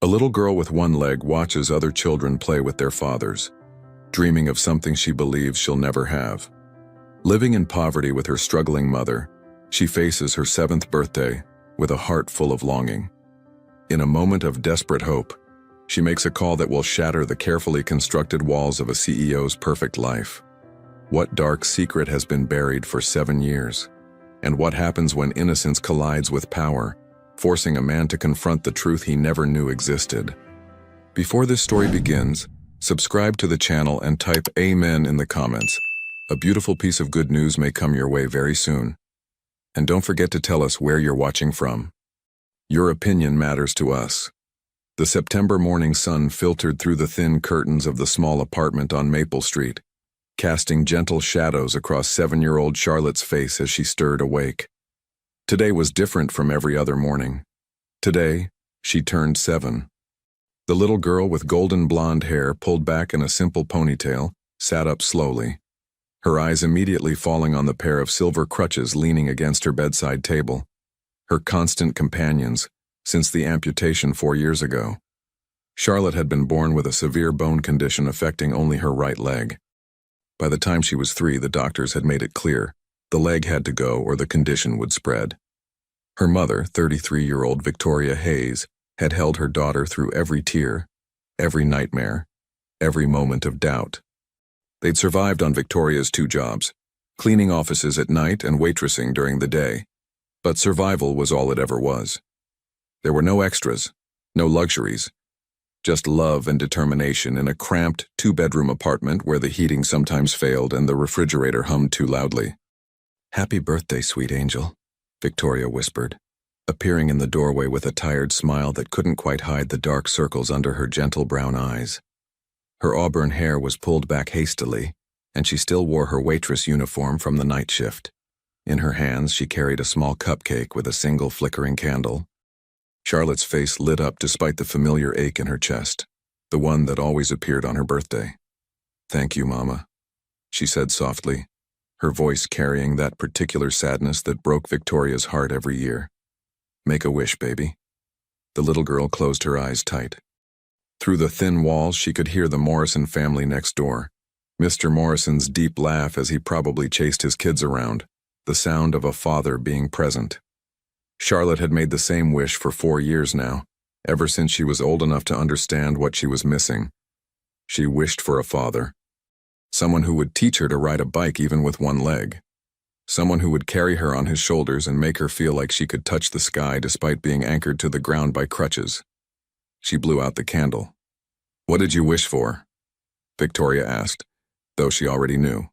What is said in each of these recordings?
A little girl with one leg watches other children play with their fathers, dreaming of something she believes she'll never have. Living in poverty with her struggling mother, she faces her 7th birthday with a heart full of longing. In a moment of desperate hope, she makes a call that will shatter the carefully constructed walls of a CEO's perfect life. What dark secret has been buried for 7 years? And what happens when innocence collides with power, forcing a man to confront the truth he never knew existed? Before this story begins, subscribe to the channel and type Amen in the comments. A beautiful piece of good news may come your way very soon. And don't forget to tell us where you're watching from. Your opinion matters to us. The September morning sun filtered through the thin curtains of the small apartment on Maple Street, casting gentle shadows across 7-year-old Charlotte's face as she stirred awake. Today was different from every other morning. Today, she turned 7. The little girl with golden blonde hair pulled back in a simple ponytail sat up slowly, her eyes immediately falling on the pair of silver crutches leaning against her bedside table, her constant companions since the amputation 4 years ago. Charlotte had been born with a severe bone condition affecting only her right leg. By the time she was 3, the doctors had made it clear the leg had to go or the condition would spread. Her mother, 33-year-old Victoria Hayes, had held her daughter through every tear, every nightmare, every moment of doubt. They'd survived on Victoria's 2 jobs, cleaning offices at night and waitressing during the day. But survival was all it ever was. There were no extras, no luxuries, just love and determination in a cramped 2-bedroom apartment where the heating sometimes failed and the refrigerator hummed too loudly. "Happy birthday, sweet angel," Victoria whispered, appearing in the doorway with a tired smile that couldn't quite hide the dark circles under her gentle brown eyes. Her auburn hair was pulled back hastily, and she still wore her waitress uniform from the night shift. In her hands, she carried a small cupcake with a single flickering candle. Charlotte's face lit up despite the familiar ache in her chest, the one that always appeared on her birthday. "Thank you, Mama," she said softly, her voice carrying that particular sadness that broke Victoria's heart every year. "Make a wish, baby." The little girl closed her eyes tight. Through the thin walls, she could hear the Morrison family next door, Mr. Morrison's deep laugh as he probably chased his kids around, the sound of a father being present. Charlotte had made the same wish for 4 years now, ever since she was old enough to understand what she was missing. She wished for a father. Someone who would teach her to ride a bike even with one leg. Someone who would carry her on his shoulders and make her feel like she could touch the sky despite being anchored to the ground by crutches. She blew out the candle. "What did you wish for?" Victoria asked, though she already knew.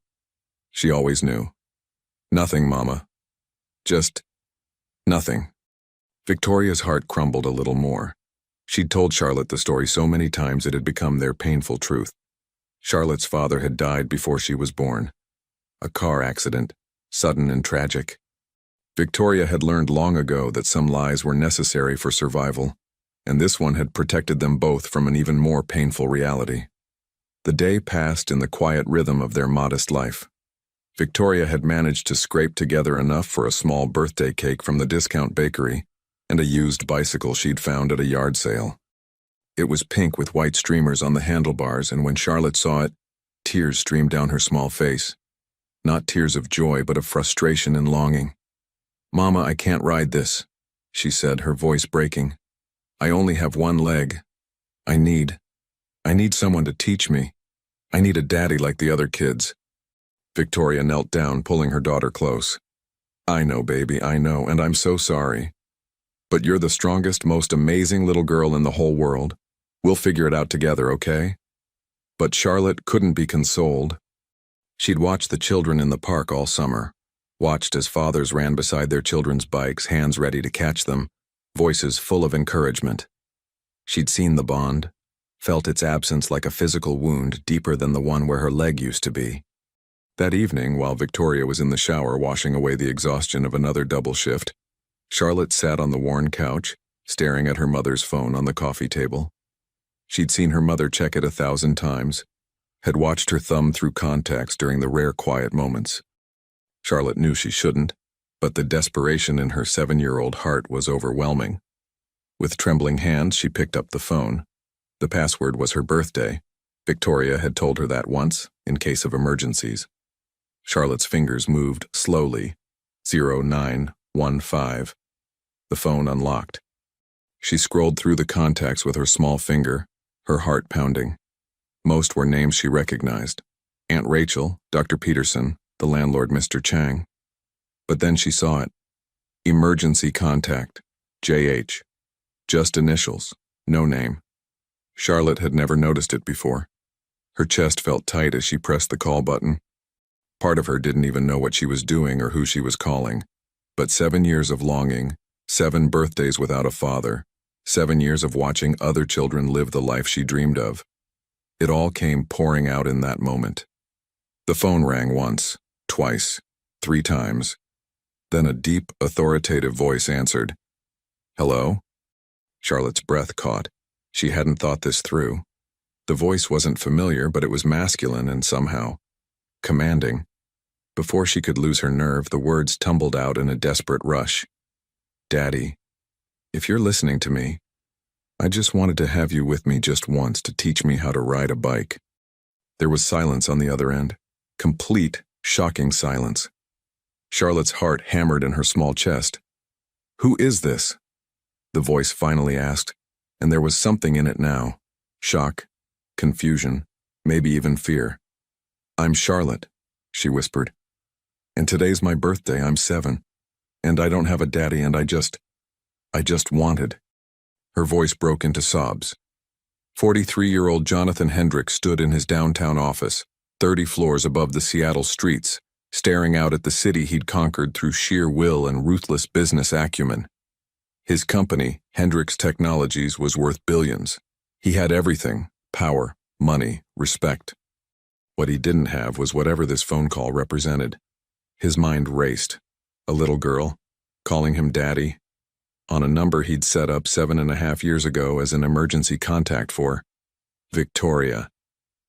She always knew. "Nothing, Mama. Just nothing." Victoria's heart crumbled a little more. She'd told Charlotte the story so many times it had become their painful truth. Charlotte's father had died before she was born. A car accident, sudden and tragic. Victoria had learned long ago that some lies were necessary for survival, and this one had protected them both from an even more painful reality. The day passed in the quiet rhythm of their modest life. Victoria had managed to scrape together enough for a small birthday cake from the discount bakery and a used bicycle she'd found at a yard sale. It was pink with white streamers on the handlebars, and when Charlotte saw it, tears streamed down her small face. Not tears of joy, but of frustration and longing. "Mama, I can't ride this," she said, her voice breaking. "I only have one leg. I need someone to teach me. I need a daddy like the other kids." Victoria knelt down, pulling her daughter close. "I know, baby, I know, and I'm so sorry. But you're the strongest, most amazing little girl in the whole world. We'll figure it out together, okay?" But Charlotte couldn't be consoled. She'd watched the children in the park all summer, watched as fathers ran beside their children's bikes, hands ready to catch them, voices full of encouragement. She'd seen the bond, felt its absence like a physical wound deeper than the one where her leg used to be. That evening, while Victoria was in the shower washing away the exhaustion of another double shift, Charlotte sat on the worn couch, staring at her mother's phone on the coffee table. She'd seen her mother check it 1,000 times, had watched her thumb through contacts during the rare quiet moments. Charlotte knew she shouldn't, but the desperation in her 7-year-old heart was overwhelming. With trembling hands, she picked up the phone. The password was her birthday. Victoria had told her that once, in case of emergencies. Charlotte's fingers moved slowly. 0915. The phone unlocked. She scrolled through the contacts with her small finger, her heart pounding. Most were names she recognized. Aunt Rachel, Dr. Peterson, the landlord Mr. Chang. But then she saw it. Emergency contact. JH. Just initials, no name. Charlotte had never noticed it before. Her chest felt tight as she pressed the call button. Part of her didn't even know what she was doing or who she was calling. But 7 years of longing, 7 birthdays without a father, 7 years of watching other children live the life she dreamed of. It all came pouring out in that moment. The phone rang once, twice, 3 times. Then a deep, authoritative voice answered. Hello? Charlotte's breath caught. She hadn't thought this through. The voice wasn't familiar, but it was masculine and somehow commanding. Before she could lose her nerve, the words tumbled out in a desperate rush. Daddy, if you're listening to me, I just wanted to have you with me just once to teach me how to ride a bike. There was silence on the other end. Complete, shocking silence. Charlotte's heart hammered in her small chest. Who is this? The voice finally asked, and there was something in it now. Shock, confusion, maybe even fear. I'm Charlotte, she whispered. And today's my birthday, I'm 7. And I don't have a daddy and I just wanted. Her voice broke into sobs. 43-year-old Jonathan Hendricks stood in his downtown office, 30 floors above the Seattle streets, staring out at the city he'd conquered through sheer will and ruthless business acumen. His company, Hendricks Technologies, was worth billions. He had everything: power, money, respect. What he didn't have was whatever this phone call represented. His mind raced. A little girl, calling him daddy, on a number he'd set up 7.5 years ago as an emergency contact for. Victoria.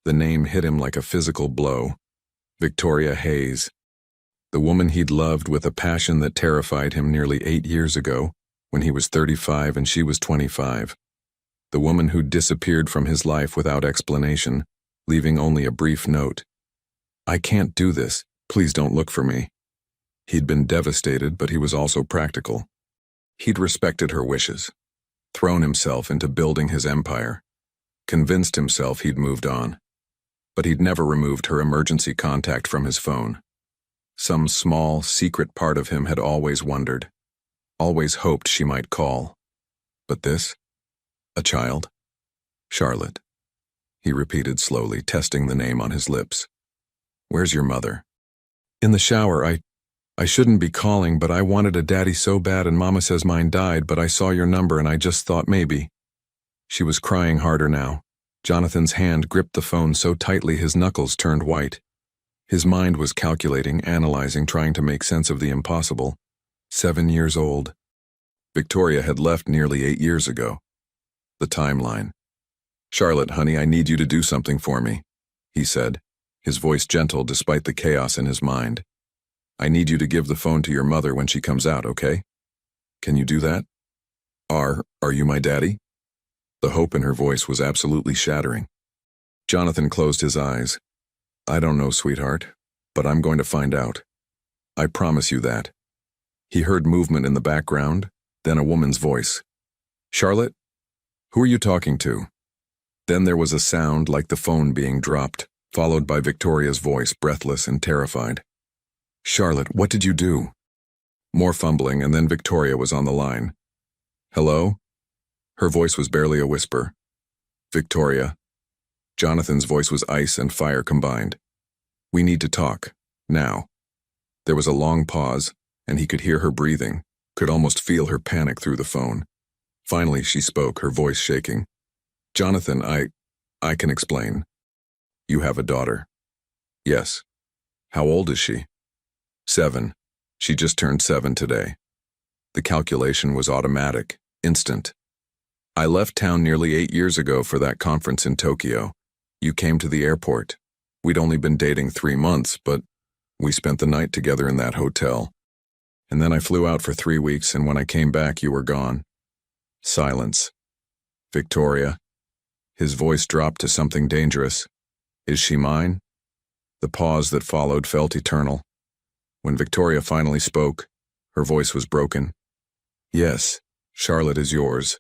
The name hit him like a physical blow. Victoria Hayes. The woman he'd loved with a passion that terrified him nearly 8 years ago, when he was 35 and she was 25. The woman who'd disappeared from his life without explanation, leaving only a brief note. I can't do this. Please don't look for me. He'd been devastated, but he was also practical. He'd respected her wishes, thrown himself into building his empire, convinced himself he'd moved on. But he'd never removed her emergency contact from his phone. Some small, secret part of him had always wondered, always hoped she might call. But this? A child? Charlotte. He repeated slowly, testing the name on his lips. Where's your mother? In the shower. I shouldn't be calling, but I wanted a daddy so bad and Mama says mine died, but I saw your number and I just thought maybe. She was crying harder now. Jonathan's hand gripped the phone so tightly his knuckles turned white. His mind was calculating, analyzing, trying to make sense of the impossible. 7 years old. Victoria had left nearly 8 years ago. The timeline. Charlotte, honey, I need you to do something for me, he said, his voice gentle despite the chaos in his mind. I need you to give the phone to your mother when she comes out, okay? Can you do that? Are you my daddy? The hope in her voice was absolutely shattering. Jonathan closed his eyes. I don't know, sweetheart, but I'm going to find out. I promise you that. He heard movement in the background, then a woman's voice. Charlotte? Who are you talking to? Then there was a sound like the phone being dropped, followed by Victoria's voice, breathless and terrified. Charlotte, what did you do? More fumbling, and then Victoria was on the line. Hello? Her voice was barely a whisper. Victoria. Jonathan's voice was ice and fire combined. We need to talk. Now. There was a long pause, and he could hear her breathing, could almost feel her panic through the phone. Finally, she spoke, her voice shaking. Jonathan, I can explain. You have a daughter. Yes. How old is she? 7. She just turned 7 today. The calculation was automatic, instant. I left town nearly 8 years ago for that conference in Tokyo. You came to the airport. We'd only been dating 3 months, but we spent the night together in that hotel. And then I flew out for 3 weeks, and when I came back, you were gone. Silence. Victoria. His voice dropped to something dangerous. Is she mine? The pause that followed felt eternal. When Victoria finally spoke, her voice was broken. Yes, Charlotte is yours.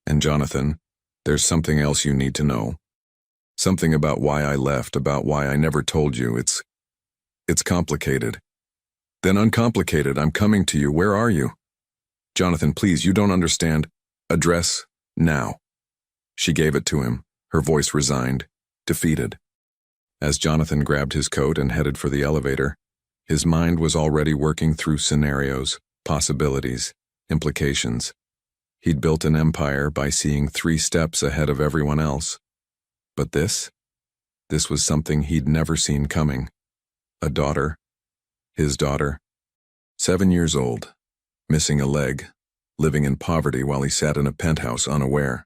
And Jonathan, there's something else you need to know. Something about why I left, about why I never told you. It's complicated. Then uncomplicated, I'm coming to you. Where are you? Jonathan, please, you don't understand. Address, now. She gave it to him, her voice resigned, defeated. As Jonathan grabbed his coat and headed for the elevator, his mind was already working through scenarios, possibilities, implications. He'd built an empire by seeing 3 steps ahead of everyone else. But this was something he'd never seen coming. A daughter. His daughter. 7 years old, missing a leg, living in poverty while he sat in a penthouse unaware.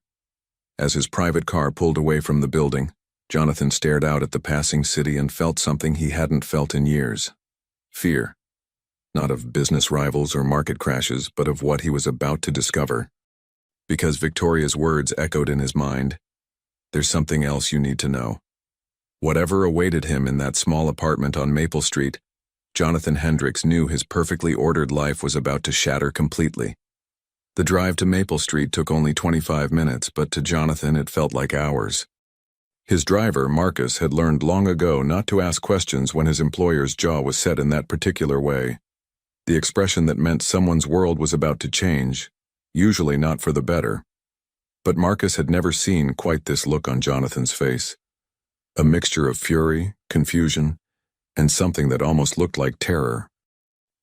As his private car pulled away from the building, Jonathan stared out at the passing city and felt something he hadn't felt in years. Fear. Not of business rivals or market crashes, but of what he was about to discover. Because Victoria's words echoed in his mind, there's something else you need to know. Whatever awaited him in that small apartment on Maple Street, Jonathan Hendricks knew his perfectly ordered life was about to shatter completely. The drive to Maple Street took only 25 minutes, but to Jonathan it felt like hours. His driver, Marcus, had learned long ago not to ask questions when his employer's jaw was set in that particular way. The expression that meant someone's world was about to change, usually not for the better. But Marcus had never seen quite this look on Jonathan's face. A mixture of fury, confusion, and something that almost looked like terror.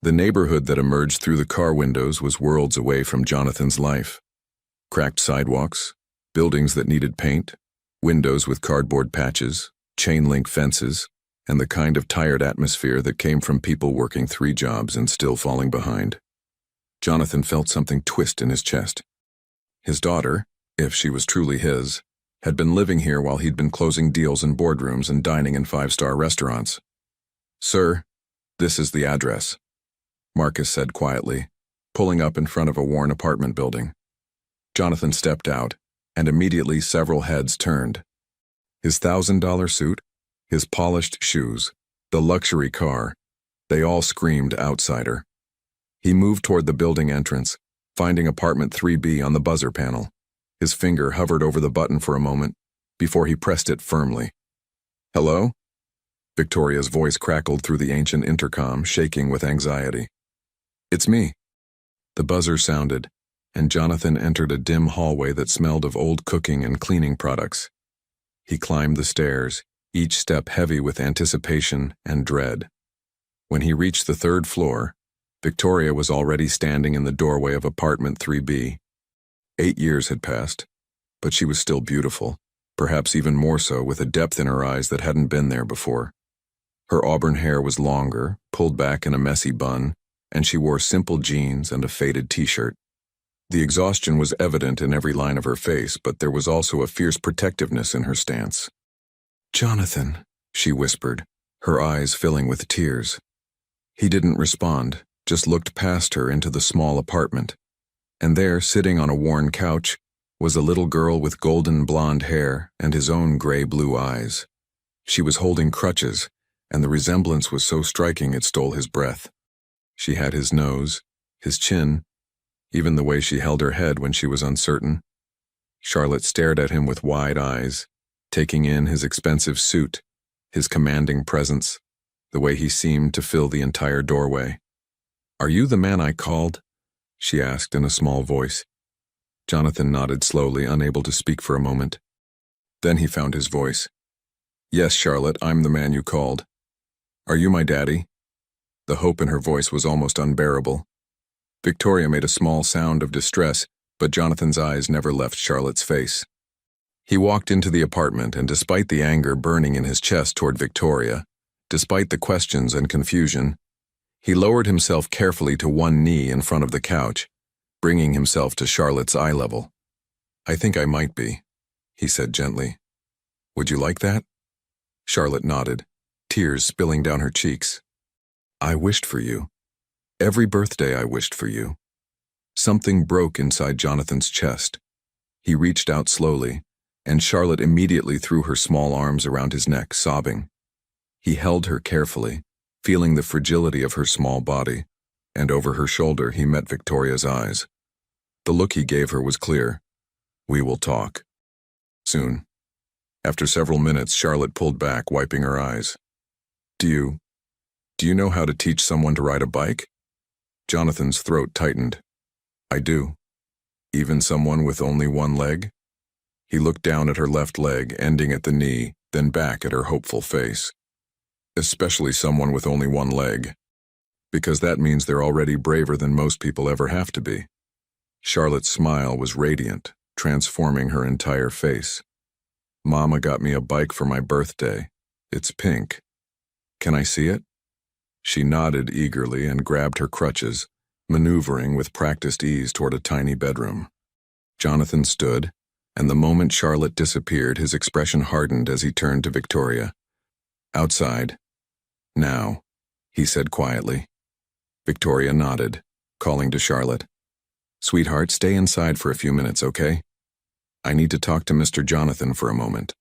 The neighborhood that emerged through the car windows was worlds away from Jonathan's life. Cracked sidewalks, buildings that needed paint, windows with cardboard patches, chain-link fences, and the kind of tired atmosphere that came from people working 3 jobs and still falling behind. Jonathan felt something twist in his chest. His daughter, if she was truly his, had been living here while he'd been closing deals in boardrooms and dining in 5-star restaurants. "Sir, this is the address," Marcus said quietly, pulling up in front of a worn apartment building. Jonathan stepped out, and immediately several heads turned. His $1,000 suit, his polished shoes, the luxury car, they all screamed outsider. He moved toward the building entrance, finding apartment 3B on the buzzer panel. His finger hovered over the button for a moment, before he pressed it firmly. "Hello?" Victoria's voice crackled through the ancient intercom, shaking with anxiety. "It's me." The buzzer sounded, and Jonathan entered a dim hallway that smelled of old cooking and cleaning products. He climbed the stairs, each step heavy with anticipation and dread. When he reached the 3rd floor, Victoria was already standing in the doorway of apartment 3B. 8 years had passed, but she was still beautiful, perhaps even more so with a depth in her eyes that hadn't been there before. Her auburn hair was longer, pulled back in a messy bun, and she wore simple jeans and a faded t-shirt. The exhaustion was evident in every line of her face, but there was also a fierce protectiveness in her stance. "Jonathan," she whispered, her eyes filling with tears. He didn't respond, just looked past her into the small apartment. And there, sitting on a worn couch, was a little girl with golden blonde hair and his own gray-blue eyes. She was holding crutches, and the resemblance was so striking it stole his breath. She had his nose, his chin, even the way she held her head when she was uncertain. Charlotte stared at him with wide eyes, taking in his expensive suit, his commanding presence, the way he seemed to fill the entire doorway. "Are you the man I called?" she asked in a small voice. Jonathan nodded slowly, unable to speak for a moment. Then he found his voice. "Yes, Charlotte, I'm the man you called. Are you my daddy?" The hope in her voice was almost unbearable. Victoria made a small sound of distress, but Jonathan's eyes never left Charlotte's face. He walked into the apartment, and despite the anger burning in his chest toward Victoria, despite the questions and confusion, he lowered himself carefully to one knee in front of the couch, bringing himself to Charlotte's eye level. "I think I might be," he said gently. "Would you like that?" Charlotte nodded, tears spilling down her cheeks. "I wished for you. Every birthday I wished for you." Something broke inside Jonathan's chest. He reached out slowly, and Charlotte immediately threw her small arms around his neck, sobbing. He held her carefully, feeling the fragility of her small body, and over her shoulder he met Victoria's eyes. The look he gave her was clear. "We will talk. Soon." After several minutes, Charlotte pulled back, wiping her eyes. Do you know how to teach someone to ride a bike?" Jonathan's throat tightened. "I do. Even someone with only one leg?" He looked down at her left leg, ending at the knee, then back at her hopeful face. "Especially someone with only one leg. Because that means they're already braver than most people ever have to be." Charlotte's smile was radiant, transforming her entire face. "Mama got me a bike for my birthday. It's pink. Can I see it?" She nodded eagerly and grabbed her crutches, maneuvering with practiced ease toward a tiny bedroom. Jonathan stood, and the moment Charlotte disappeared, his expression hardened as he turned to Victoria. "Outside. Now," he said quietly. Victoria nodded, calling to Charlotte. "Sweetheart, stay inside for a few minutes, okay? I need to talk to Mr. Jonathan for a moment."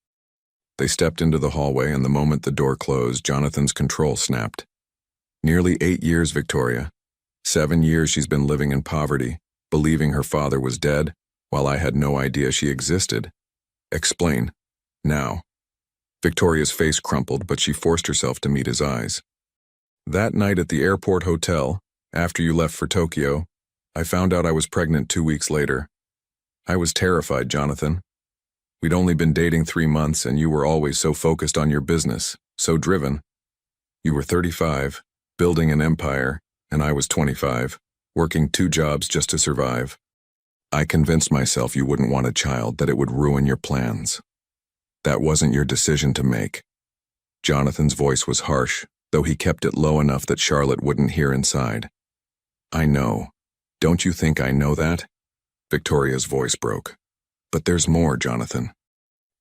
They stepped into the hallway, and the moment the door closed, Jonathan's control snapped. "Nearly 8 years, Victoria. 7 years she's been living in poverty, believing her father was dead, while I had no idea she existed. Explain. Now." Victoria's face crumpled, but she forced herself to meet his eyes. "That night at the airport hotel, after you left for Tokyo, I found out I was pregnant 2 weeks later. I was terrified, Jonathan. We'd only been dating 3 months, and you were always so focused on your business, so driven. You were 35, building an empire, and I was 25, working 2 jobs just to survive. I convinced myself you wouldn't want a child, that it would ruin your plans. That wasn't your decision to make." Jonathan's voice was harsh, though he kept it low enough that Charlotte wouldn't hear inside. "I know. Don't you think I know that?" Victoria's voice broke. "But there's more, Jonathan.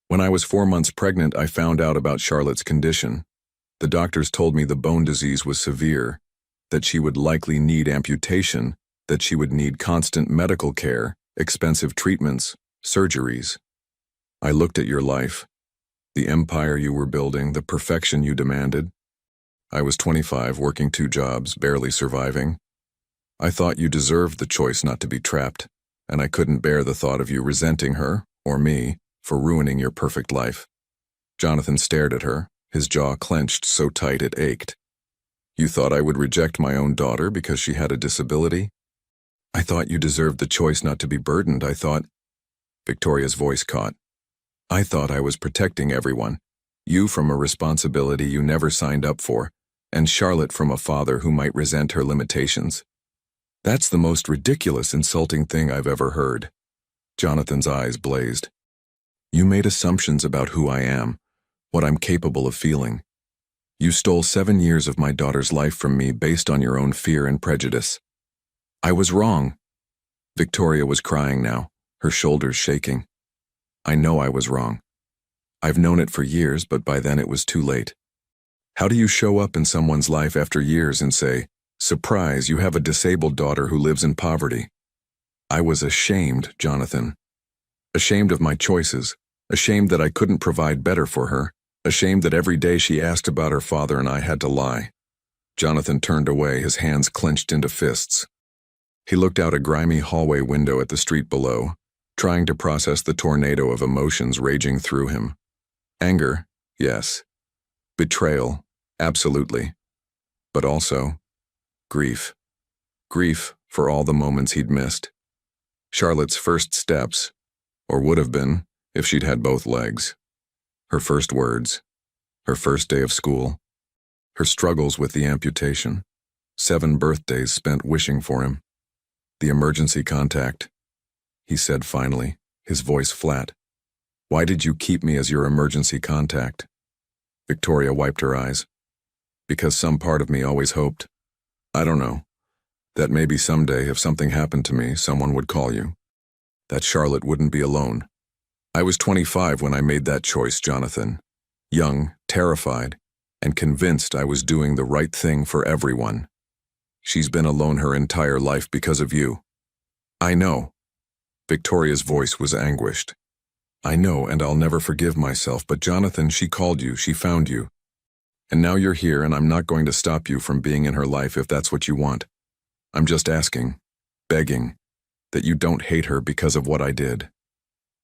When I was 4 months pregnant, I found out about Charlotte's condition. The doctors told me the bone disease was severe, that she would likely need amputation, that she would need constant medical care, expensive treatments, surgeries. I looked at your life, the empire you were building, the perfection you demanded. I was 25, working 2 jobs, barely surviving. I thought you deserved the choice not to be trapped, and I couldn't bear the thought of you resenting her, or me, for ruining your perfect life." Jonathan stared at her, his jaw clenched so tight it ached. "You thought I would reject my own daughter because she had a disability? I thought you deserved the choice not to be burdened. I thought—" Victoria's voice caught. "I thought I was protecting everyone, you from a responsibility you never signed up for, and Charlotte from a father who might resent her limitations. That's the most ridiculous, insulting thing I've ever heard." Jonathan's eyes blazed. "You made assumptions about who I am, what I'm capable of feeling. You stole 7 years of my daughter's life from me based on your own fear and prejudice. I was wrong." Victoria was crying now, her shoulders shaking. "I know I was wrong. I've known it for years, but by then it was too late. How do you show up in someone's life after years and say, 'Surprise, you have a disabled daughter who lives in poverty'? I was ashamed, Jonathan. Ashamed of my choices, ashamed that I couldn't provide better for her, ashamed that every day she asked about her father and I had to lie." Jonathan turned away, his hands clenched into fists. He looked out a grimy hallway window at the street below, trying to process the tornado of emotions raging through him. Anger, yes. Betrayal, absolutely. But also, grief. Grief for all the moments he'd missed. Charlotte's first steps, or would have been if she'd had both legs. Her first words, her first day of school, her struggles with the amputation, 7 birthdays spent wishing for him. The emergency contact, he said finally, his voice flat. "Why did you keep me as your emergency contact?" Victoria wiped her eyes. "Because some part of me always hoped. I don't know. That maybe someday, if something happened to me, someone would call you. That Charlotte wouldn't be alone. I was 25 when I made that choice, Jonathan. Young, terrified, and convinced I was doing the right thing for everyone. She's been alone her entire life because of you. I know. Victoria's voice was anguished. I know, and I'll never forgive myself, but Jonathan, she called you, she found you. And now you're here, and I'm not going to stop you from being in her life if that's what you want. I'm just asking, begging, that you don't hate her because of what I did.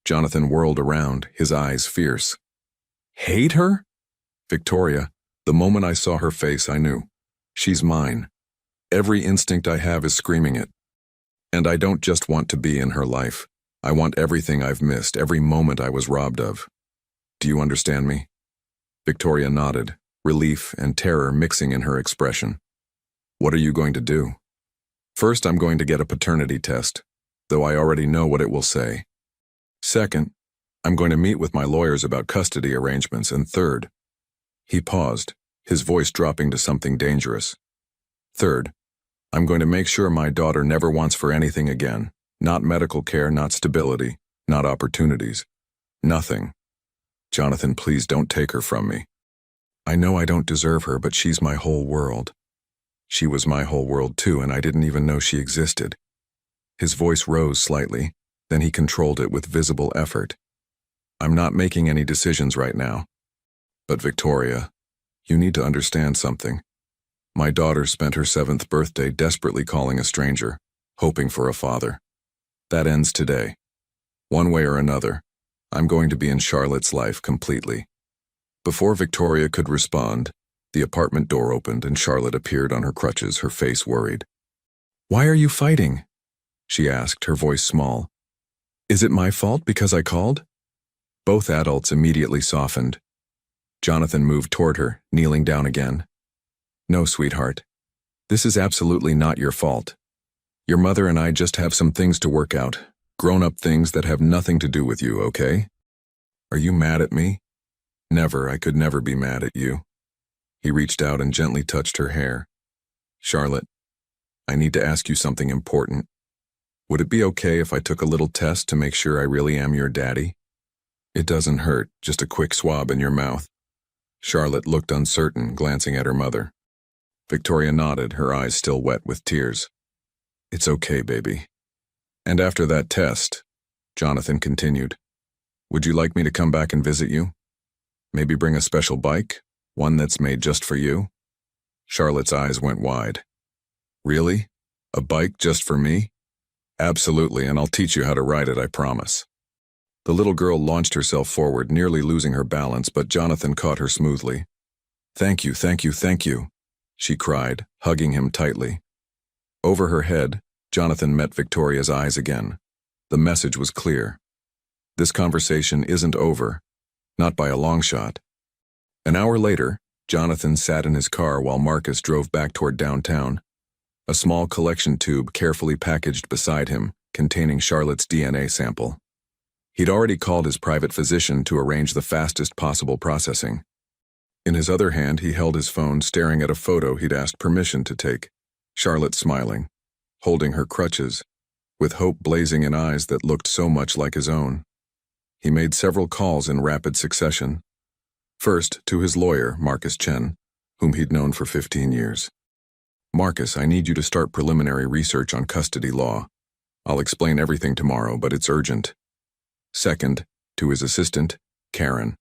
Jonathan whirled around, his eyes fierce. Hate her? Victoria, the moment I saw her face, I knew. She's mine. Every instinct I have is screaming it. And I don't just want to be in her life. I want everything I've missed, every moment I was robbed of. Do you understand me? Victoria nodded, relief and terror mixing in her expression. What are you going to do? First, I'm going to get a paternity test, though I already know what it will say. Second, I'm going to meet with my lawyers about custody arrangements. And third, he paused, his voice dropping to something dangerous. Third, I'm going to make sure my daughter never wants for anything again. Not medical care, not stability, not opportunities. Nothing. Jonathan, please don't take her from me. I know I don't deserve her, but she's my whole world. She was my whole world too, and I didn't even know she existed. His voice rose slightly, then he controlled it with visible effort. I'm not making any decisions right now. But Victoria, you need to understand something. My daughter spent her 7th birthday desperately calling a stranger, hoping for a father. That ends today. One way or another, I'm going to be in Charlotte's life completely. Before Victoria could respond, the apartment door opened and Charlotte appeared on her crutches, her face worried. Why are you fighting? She asked, her voice small. Is it my fault because I called? Both adults immediately softened. Jonathan moved toward her, kneeling down again. No, sweetheart. This is absolutely not your fault. Your mother and I just have some things to work out, grown-up things that have nothing to do with you, okay? Are you mad at me? Never, I could never be mad at you. He reached out and gently touched her hair. Charlotte, I need to ask you something important. Would it be okay if I took a little test to make sure I really am your daddy? It doesn't hurt, just a quick swab in your mouth. Charlotte looked uncertain, glancing at her mother. Victoria nodded, her eyes still wet with tears. It's okay, baby. And after that test, Jonathan continued, would you like me to come back and visit you? Maybe bring a special bike, one that's made just for you? Charlotte's eyes went wide. Really? A bike just for me? Absolutely, and I'll teach you how to ride it, I promise. The little girl launched herself forward, nearly losing her balance, but Jonathan caught her smoothly. Thank you, thank you, thank you, she cried, hugging him tightly. Over her head, Jonathan met Victoria's eyes again. The message was clear. This conversation isn't over, not by a long shot. An hour later, Jonathan sat in his car while Marcus drove back toward downtown. A small collection tube carefully packaged beside him, containing Charlotte's DNA sample. He'd already called his private physician to arrange the fastest possible processing. In his other hand, he held his phone, staring at a photo he'd asked permission to take. Charlotte smiling, holding her crutches, with hope blazing in eyes that looked so much like his own. He made several calls in rapid succession. First, to his lawyer, Marcus Chen, whom he'd known for 15 years. Marcus, I need you to start preliminary research on custody law. I'll explain everything tomorrow, but it's urgent. Second, to his assistant, Karen.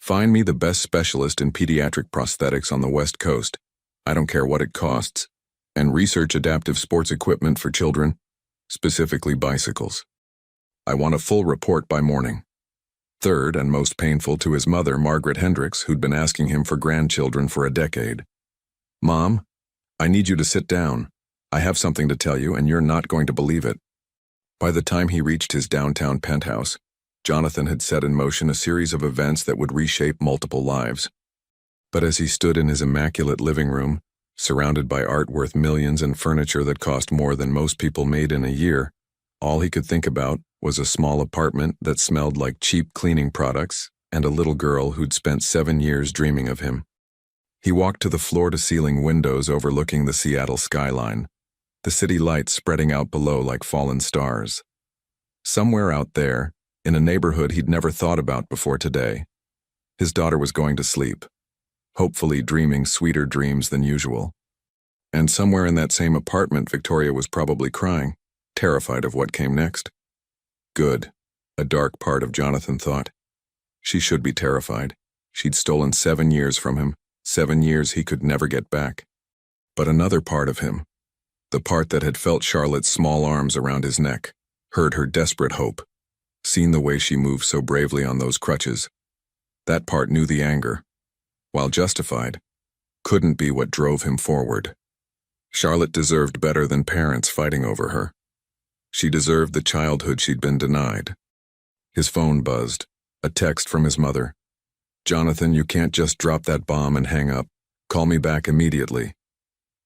Find me the best specialist in pediatric prosthetics on the West Coast. I don't care what it costs. And research adaptive sports equipment for children, specifically bicycles. I want a full report by morning. Third, and most painful, to his mother, Margaret Hendricks, who'd been asking him for grandchildren for a decade. Mom, I need you to sit down. I have something to tell you, and you're not going to believe it. By the time he reached his downtown penthouse, Jonathan had set in motion a series of events that would reshape multiple lives. But as he stood in his immaculate living room, surrounded by art worth millions and furniture that cost more than most people made in a year, all he could think about was a small apartment that smelled like cheap cleaning products and a little girl who'd spent 7 years dreaming of him. He walked to the floor-to-ceiling windows overlooking the Seattle skyline, the city lights spreading out below like fallen stars. Somewhere out there, in a neighborhood he'd never thought about before today, his daughter was going to sleep, hopefully dreaming sweeter dreams than usual. And somewhere in that same apartment, Victoria was probably crying, terrified of what came next. Good, a dark part of Jonathan thought. She should be terrified. She'd stolen 7 years from him, 7 years he could never get back. But another part of him, the part that had felt Charlotte's small arms around his neck, heard her desperate hope, seen the way she moved so bravely on those crutches. That part knew the anger, while justified, couldn't be what drove him forward. Charlotte deserved better than parents fighting over her. She deserved the childhood she'd been denied. His phone buzzed, a text from his mother. "Jonathan, you can't just drop that bomb and hang up. Call me back immediately."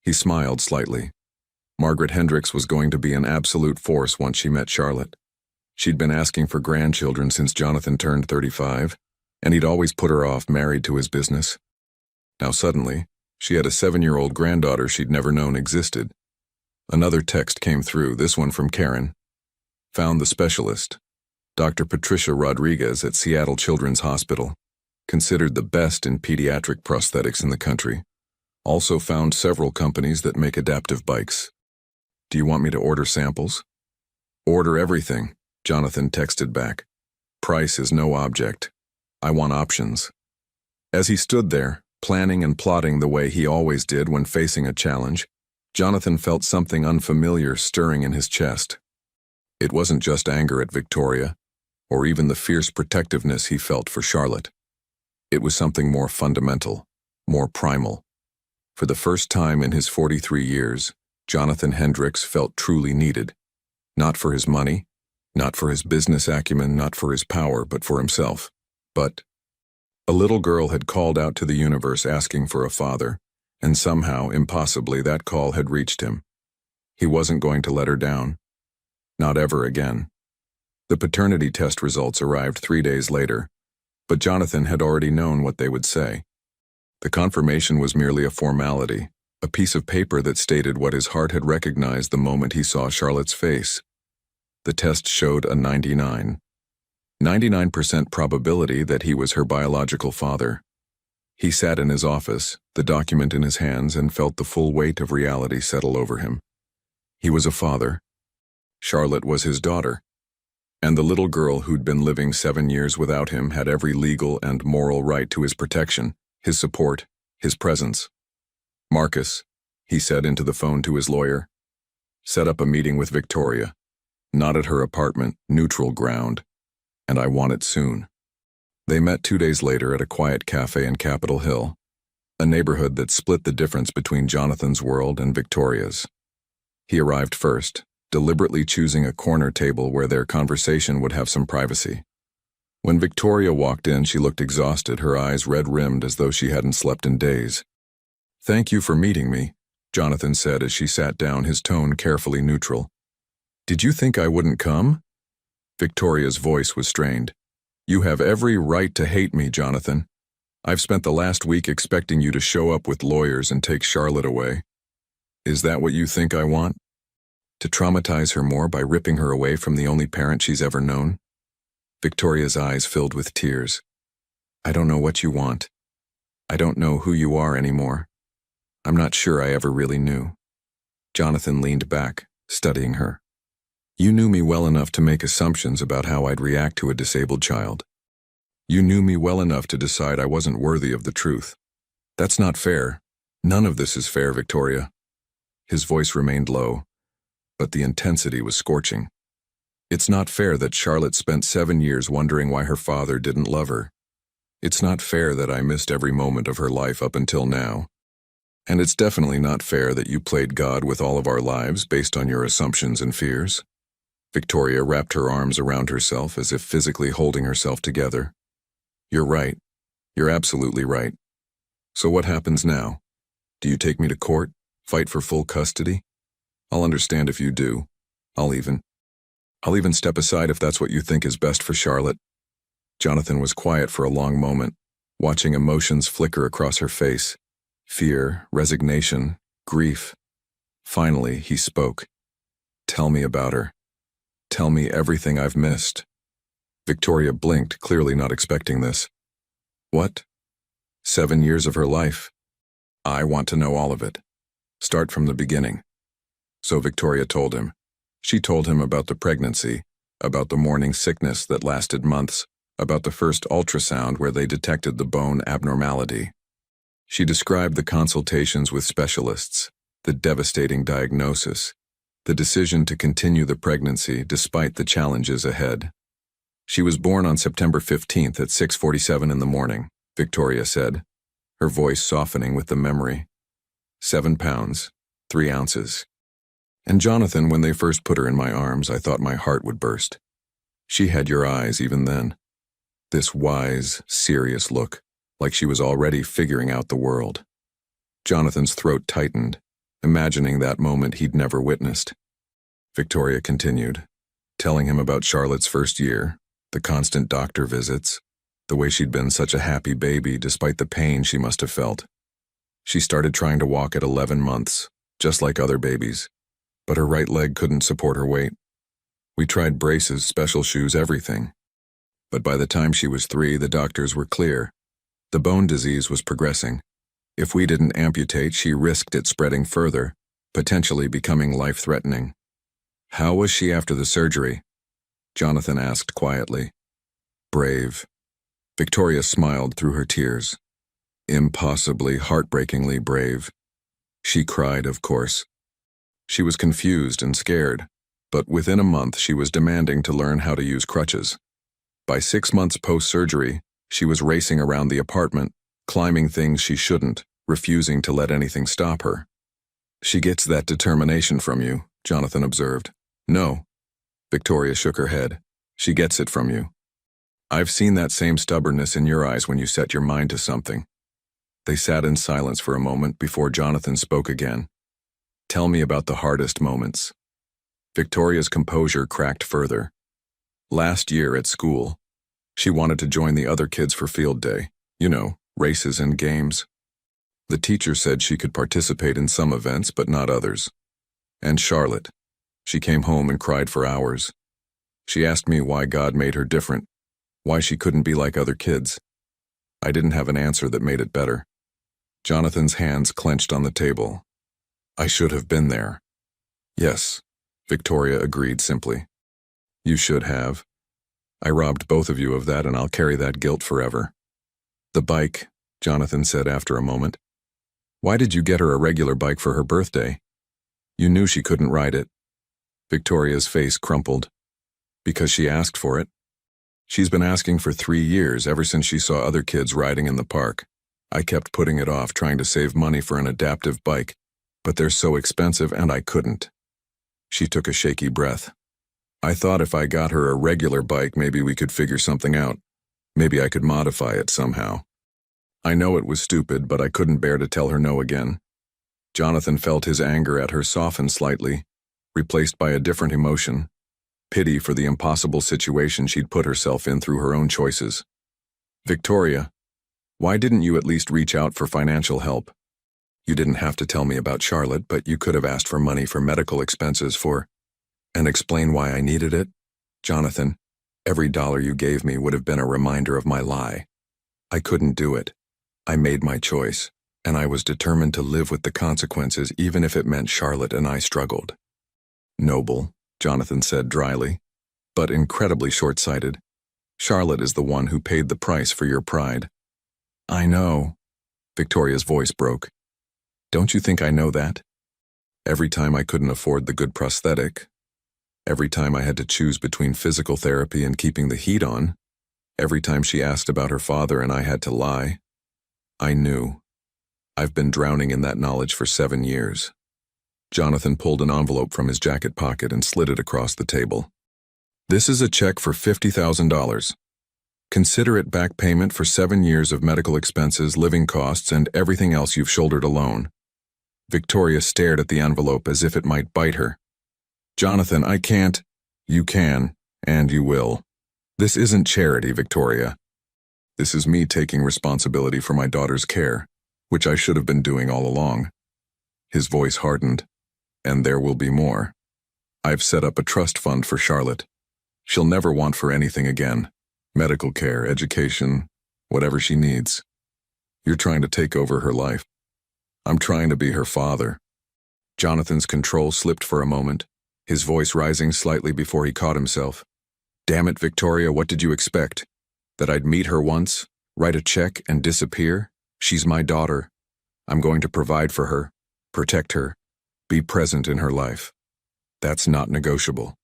He smiled slightly. Margaret Hendricks was going to be an absolute force once she met Charlotte. She'd been asking for grandchildren since Jonathan turned 35, and he'd always put her off, married to his business. Now suddenly, she had a 7-year-old granddaughter she'd never known existed. Another text came through, this one from Karen. "Found the specialist. Dr. Patricia Rodriguez at Seattle Children's Hospital. Considered the best in pediatric prosthetics in the country. Also found several companies that make adaptive bikes. Do you want me to order samples?" "Order everything," Jonathan texted back. "Price is no object. I want options." As he stood there, planning and plotting the way he always did when facing a challenge, Jonathan felt something unfamiliar stirring in his chest. It wasn't just anger at Victoria, or even the fierce protectiveness he felt for Charlotte. It was something more fundamental, more primal. For the first time in his 43 years, Jonathan Hendricks felt truly needed. Not for his money, not for his business acumen, not for his power, but for himself. But a little girl had called out to the universe asking for a father, and somehow, impossibly, that call had reached him. He wasn't going to let her down. Not ever again. The paternity test results arrived 3 days later, but Jonathan had already known what they would say. The confirmation was merely a formality, a piece of paper that stated what his heart had recognized the moment he saw Charlotte's face. The test showed a 99% probability that he was her biological father. He sat in his office, the document in his hands, and felt the full weight of reality settle over him. He was a father. Charlotte was his daughter. And the little girl who'd been living 7 years without him had every legal and moral right to his protection, his support, his presence. "Marcus," he said into the phone to his lawyer, "set up a meeting with Victoria. Not at her apartment, neutral ground. And I want it soon." They met 2 days later at a quiet cafe in Capitol Hill, a neighborhood that split the difference between Jonathan's world and Victoria's. He arrived first, deliberately choosing a corner table where their conversation would have some privacy. When Victoria walked in, she looked exhausted, her eyes red-rimmed as though she hadn't slept in days. "Thank you for meeting me," Jonathan said as she sat down, his tone carefully neutral. "Did you think I wouldn't come?" Victoria's voice was strained. "You have every right to hate me, Jonathan. I've spent the last week expecting you to show up with lawyers and take Charlotte away. Is that what you think I want? To traumatize her more by ripping her away from the only parent she's ever known?" Victoria's eyes filled with tears. "I don't know what you want. I don't know who you are anymore. I'm not sure I ever really knew." Jonathan leaned back, studying her. "You knew me well enough to make assumptions about how I'd react to a disabled child. You knew me well enough to decide I wasn't worthy of the truth. That's not fair. None of this is fair, Victoria." His voice remained low, but the intensity was scorching. "It's not fair that Charlotte spent 7 years wondering why her father didn't love her. It's not fair that I missed every moment of her life up until now. And it's definitely not fair that you played God with all of our lives based on your assumptions and fears." Victoria wrapped her arms around herself as if physically holding herself together. "You're right. You're absolutely right. So what happens now? Do you take me to court? Fight for full custody? I'll understand if you do. I'll even step aside if that's what you think is best for Charlotte." Jonathan was quiet for a long moment, watching emotions flicker across her face. Fear, resignation, grief. Finally, he spoke. "Tell me about her. Tell me everything I've missed." Victoria blinked, clearly not expecting this. "What? 7 years of her life? I want to know all of it. Start from the beginning." So Victoria told him. She told him about the pregnancy, about the morning sickness that lasted months, about the first ultrasound where they detected the bone abnormality. She described the consultations with specialists, the devastating diagnosis, the decision to continue the pregnancy despite the challenges ahead. She was born on September 15th at 6:47 in the morning, Victoria said, her voice softening with the memory. 7 pounds, 3 ounces. And Jonathan, when they first put her in my arms, I thought my heart would burst. She had your eyes even then. This wise, serious look, like she was already figuring out the world. Jonathan's throat tightened, imagining that moment he'd never witnessed. Victoria continued, telling him about Charlotte's first year, the constant doctor visits, the way she'd been such a happy baby despite the pain she must have felt. She started trying to walk at 11 months, just like other babies, but her right leg couldn't support her weight. We tried braces, special shoes, everything. But by the time she was 3, the doctors were clear. The bone disease was progressing. If we didn't amputate, she risked it spreading further, potentially becoming life-threatening. How was she after the surgery? Jonathan asked quietly. Brave. Victoria smiled through her tears. Impossibly, heartbreakingly brave. She cried, of course. She was confused and scared, but within a month she was demanding to learn how to use crutches. By 6 months post-surgery, she was racing around the apartment, climbing things she shouldn't, refusing to let anything stop her. She gets that determination from you, Jonathan observed. No. Victoria shook her head. She gets it from you. I've seen that same stubbornness in your eyes when you set your mind to something. They sat in silence for a moment before Jonathan spoke again. Tell me about the hardest moments. Victoria's composure cracked further. Last year at school, she wanted to join the other kids for field day, races and games. The teacher said she could participate in some events but not others. And Charlotte. She came home and cried for hours. She asked me why God made her different, why she couldn't be like other kids. I didn't have an answer that made it better. Jonathan's hands clenched on the table. I should have been there. Yes, Victoria agreed simply. You should have. I robbed both of you of that, and I'll carry that guilt forever. The bike, Jonathan said after a moment. Why did you get her a regular bike for her birthday? You knew she couldn't ride it. Victoria's face crumpled. Because she asked for it. She's been asking for 3 years, ever since she saw other kids riding in the park. I kept putting it off, trying to save money for an adaptive bike, but they're so expensive and I couldn't. She took a shaky breath. I thought if I got her a regular bike, maybe we could figure something out. Maybe I could modify it somehow. I know it was stupid, but I couldn't bear to tell her no again. Jonathan felt his anger at her soften slightly, replaced by a different emotion. Pity for the impossible situation she'd put herself in through her own choices. Victoria, why didn't you at least reach out for financial help? You didn't have to tell me about Charlotte, but you could have asked for money for medical expenses and explain why I needed it? Jonathan, every dollar you gave me would have been a reminder of my lie. I couldn't do it. I made my choice, and I was determined to live with the consequences even if it meant Charlotte and I struggled. Noble, Jonathan said dryly, but incredibly short-sighted. Charlotte is the one who paid the price for your pride. I know. Victoria's voice broke. Don't you think I know that? Every time I couldn't afford the good prosthetic, every time I had to choose between physical therapy and keeping the heat on, every time she asked about her father and I had to lie, I knew. I've been drowning in that knowledge for 7 years. Jonathan pulled an envelope from his jacket pocket and slid it across the table. This is a check for $50,000. Consider it back payment for 7 years of medical expenses, living costs, and everything else you've shouldered alone. Victoria stared at the envelope as if it might bite her. Jonathan, I can't. You can, and you will. This isn't charity, Victoria. This is me taking responsibility for my daughter's care, which I should have been doing all along. His voice hardened. And there will be more. I've set up a trust fund for Charlotte. She'll never want for anything again. Medical care, education, whatever she needs. You're trying to take over her life. I'm trying to be her father. Jonathan's control slipped for a moment, his voice rising slightly before he caught himself. Damn it, Victoria, what did you expect? That I'd meet her once, write a check, and disappear? She's my daughter. I'm going to provide for her, protect her, be present in her life. That's not negotiable.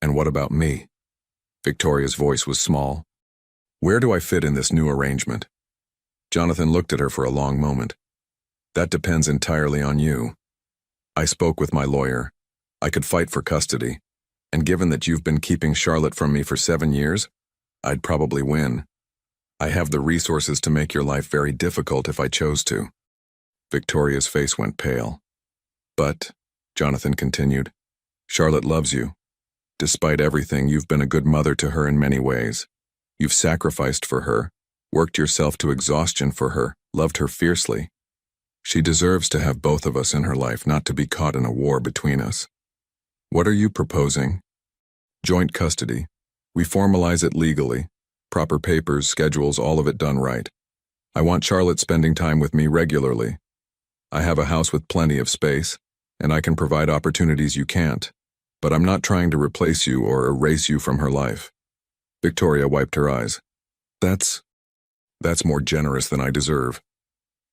And what about me? Victoria's voice was small. Where do I fit in this new arrangement? Jonathan looked at her for a long moment. That depends entirely on you. I spoke with my lawyer. I could fight for custody. And given that you've been keeping Charlotte from me for 7 years, I'd probably win. I have the resources to make your life very difficult if I chose to. Victoria's face went pale. But, Jonathan continued, Charlotte loves you. Despite everything, you've been a good mother to her in many ways. You've sacrificed for her, worked yourself to exhaustion for her, loved her fiercely. She deserves to have both of us in her life, not to be caught in a war between us. What are you proposing? Joint custody. We formalize it legally. Proper papers, schedules, all of it done right. I want Charlotte spending time with me regularly. I have a house with plenty of space, and I can provide opportunities you can't. But I'm not trying to replace you or erase you from her life. Victoria wiped her eyes. That's more generous than I deserve.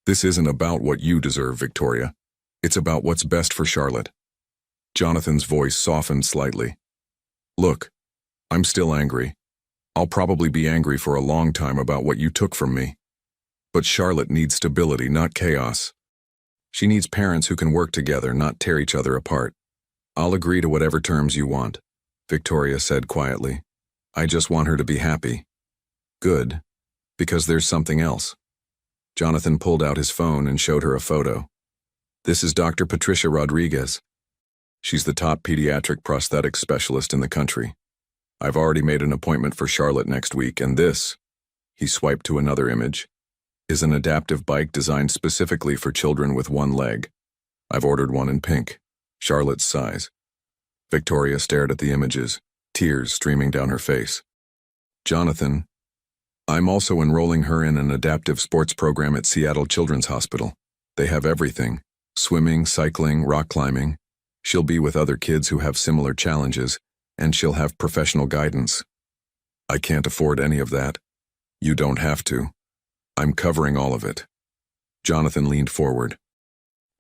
This isn't about what you deserve, Victoria. It's about what's best for Charlotte. Jonathan's voice softened slightly. Look, I'm still angry. I'll probably be angry for a long time about what you took from me. But Charlotte needs stability, not chaos. She needs parents who can work together, not tear each other apart. I'll agree to whatever terms you want, Victoria said quietly. I just want her to be happy. Good, because there's something else. Jonathan pulled out his phone and showed her a photo. This is Dr. Patricia Rodriguez. She's the top pediatric prosthetic specialist in the country. I've already made an appointment for Charlotte next week, and this, he swiped to another image, is an adaptive bike designed specifically for children with one leg. I've ordered one in pink, Charlotte's size. Victoria stared at the images, tears streaming down her face. Jonathan, I'm also enrolling her in an adaptive sports program at Seattle Children's Hospital. They have everything: swimming, cycling, rock climbing. She'll be with other kids who have similar challenges, and she'll have professional guidance. I can't afford any of that. You don't have to. I'm covering all of it. Jonathan leaned forward.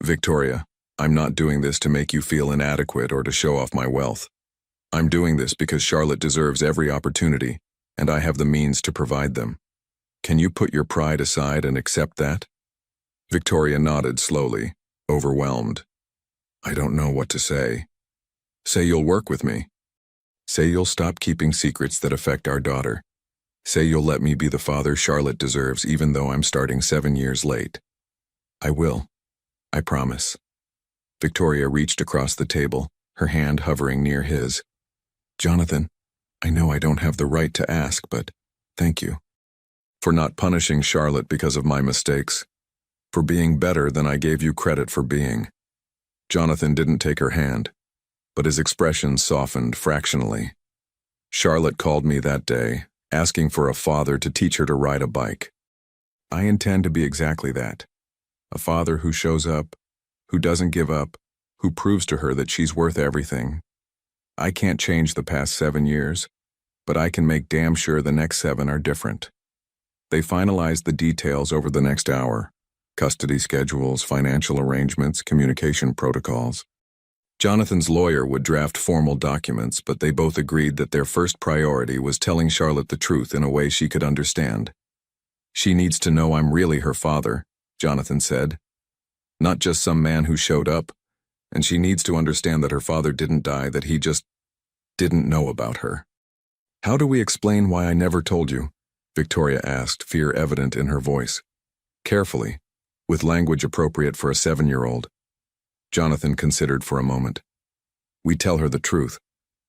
Victoria, I'm not doing this to make you feel inadequate or to show off my wealth. I'm doing this because Charlotte deserves every opportunity, and I have the means to provide them. Can you put your pride aside and accept that? Victoria nodded slowly, overwhelmed. I don't know what to say. Say you'll work with me. Say you'll stop keeping secrets that affect our daughter. Say you'll let me be the father Charlotte deserves even though I'm starting 7 years late. I will. I promise. Victoria reached across the table, her hand hovering near his. Jonathan, I know I don't have the right to ask, but thank you. For not punishing Charlotte because of my mistakes. For being better than I gave you credit for being. Jonathan didn't take her hand, but his expression softened fractionally. Charlotte called me that day, asking for a father to teach her to ride a bike. I intend to be exactly that. A father who shows up, who doesn't give up, who proves to her that she's worth everything. I can't change the past 7 years, but I can make damn sure the next 7 are different. They finalized the details over the next hour. Custody schedules, financial arrangements, communication protocols. Jonathan's lawyer would draft formal documents, but they both agreed that their first priority was telling Charlotte the truth in a way she could understand. She needs to know I'm really her father, Jonathan said. Not just some man who showed up, and she needs to understand that her father didn't die, that he just didn't know about her. How do we explain why I never told you? Victoria asked, fear evident in her voice. Carefully, with language appropriate for a 7-year-old. Jonathan considered for a moment. We tell her the truth,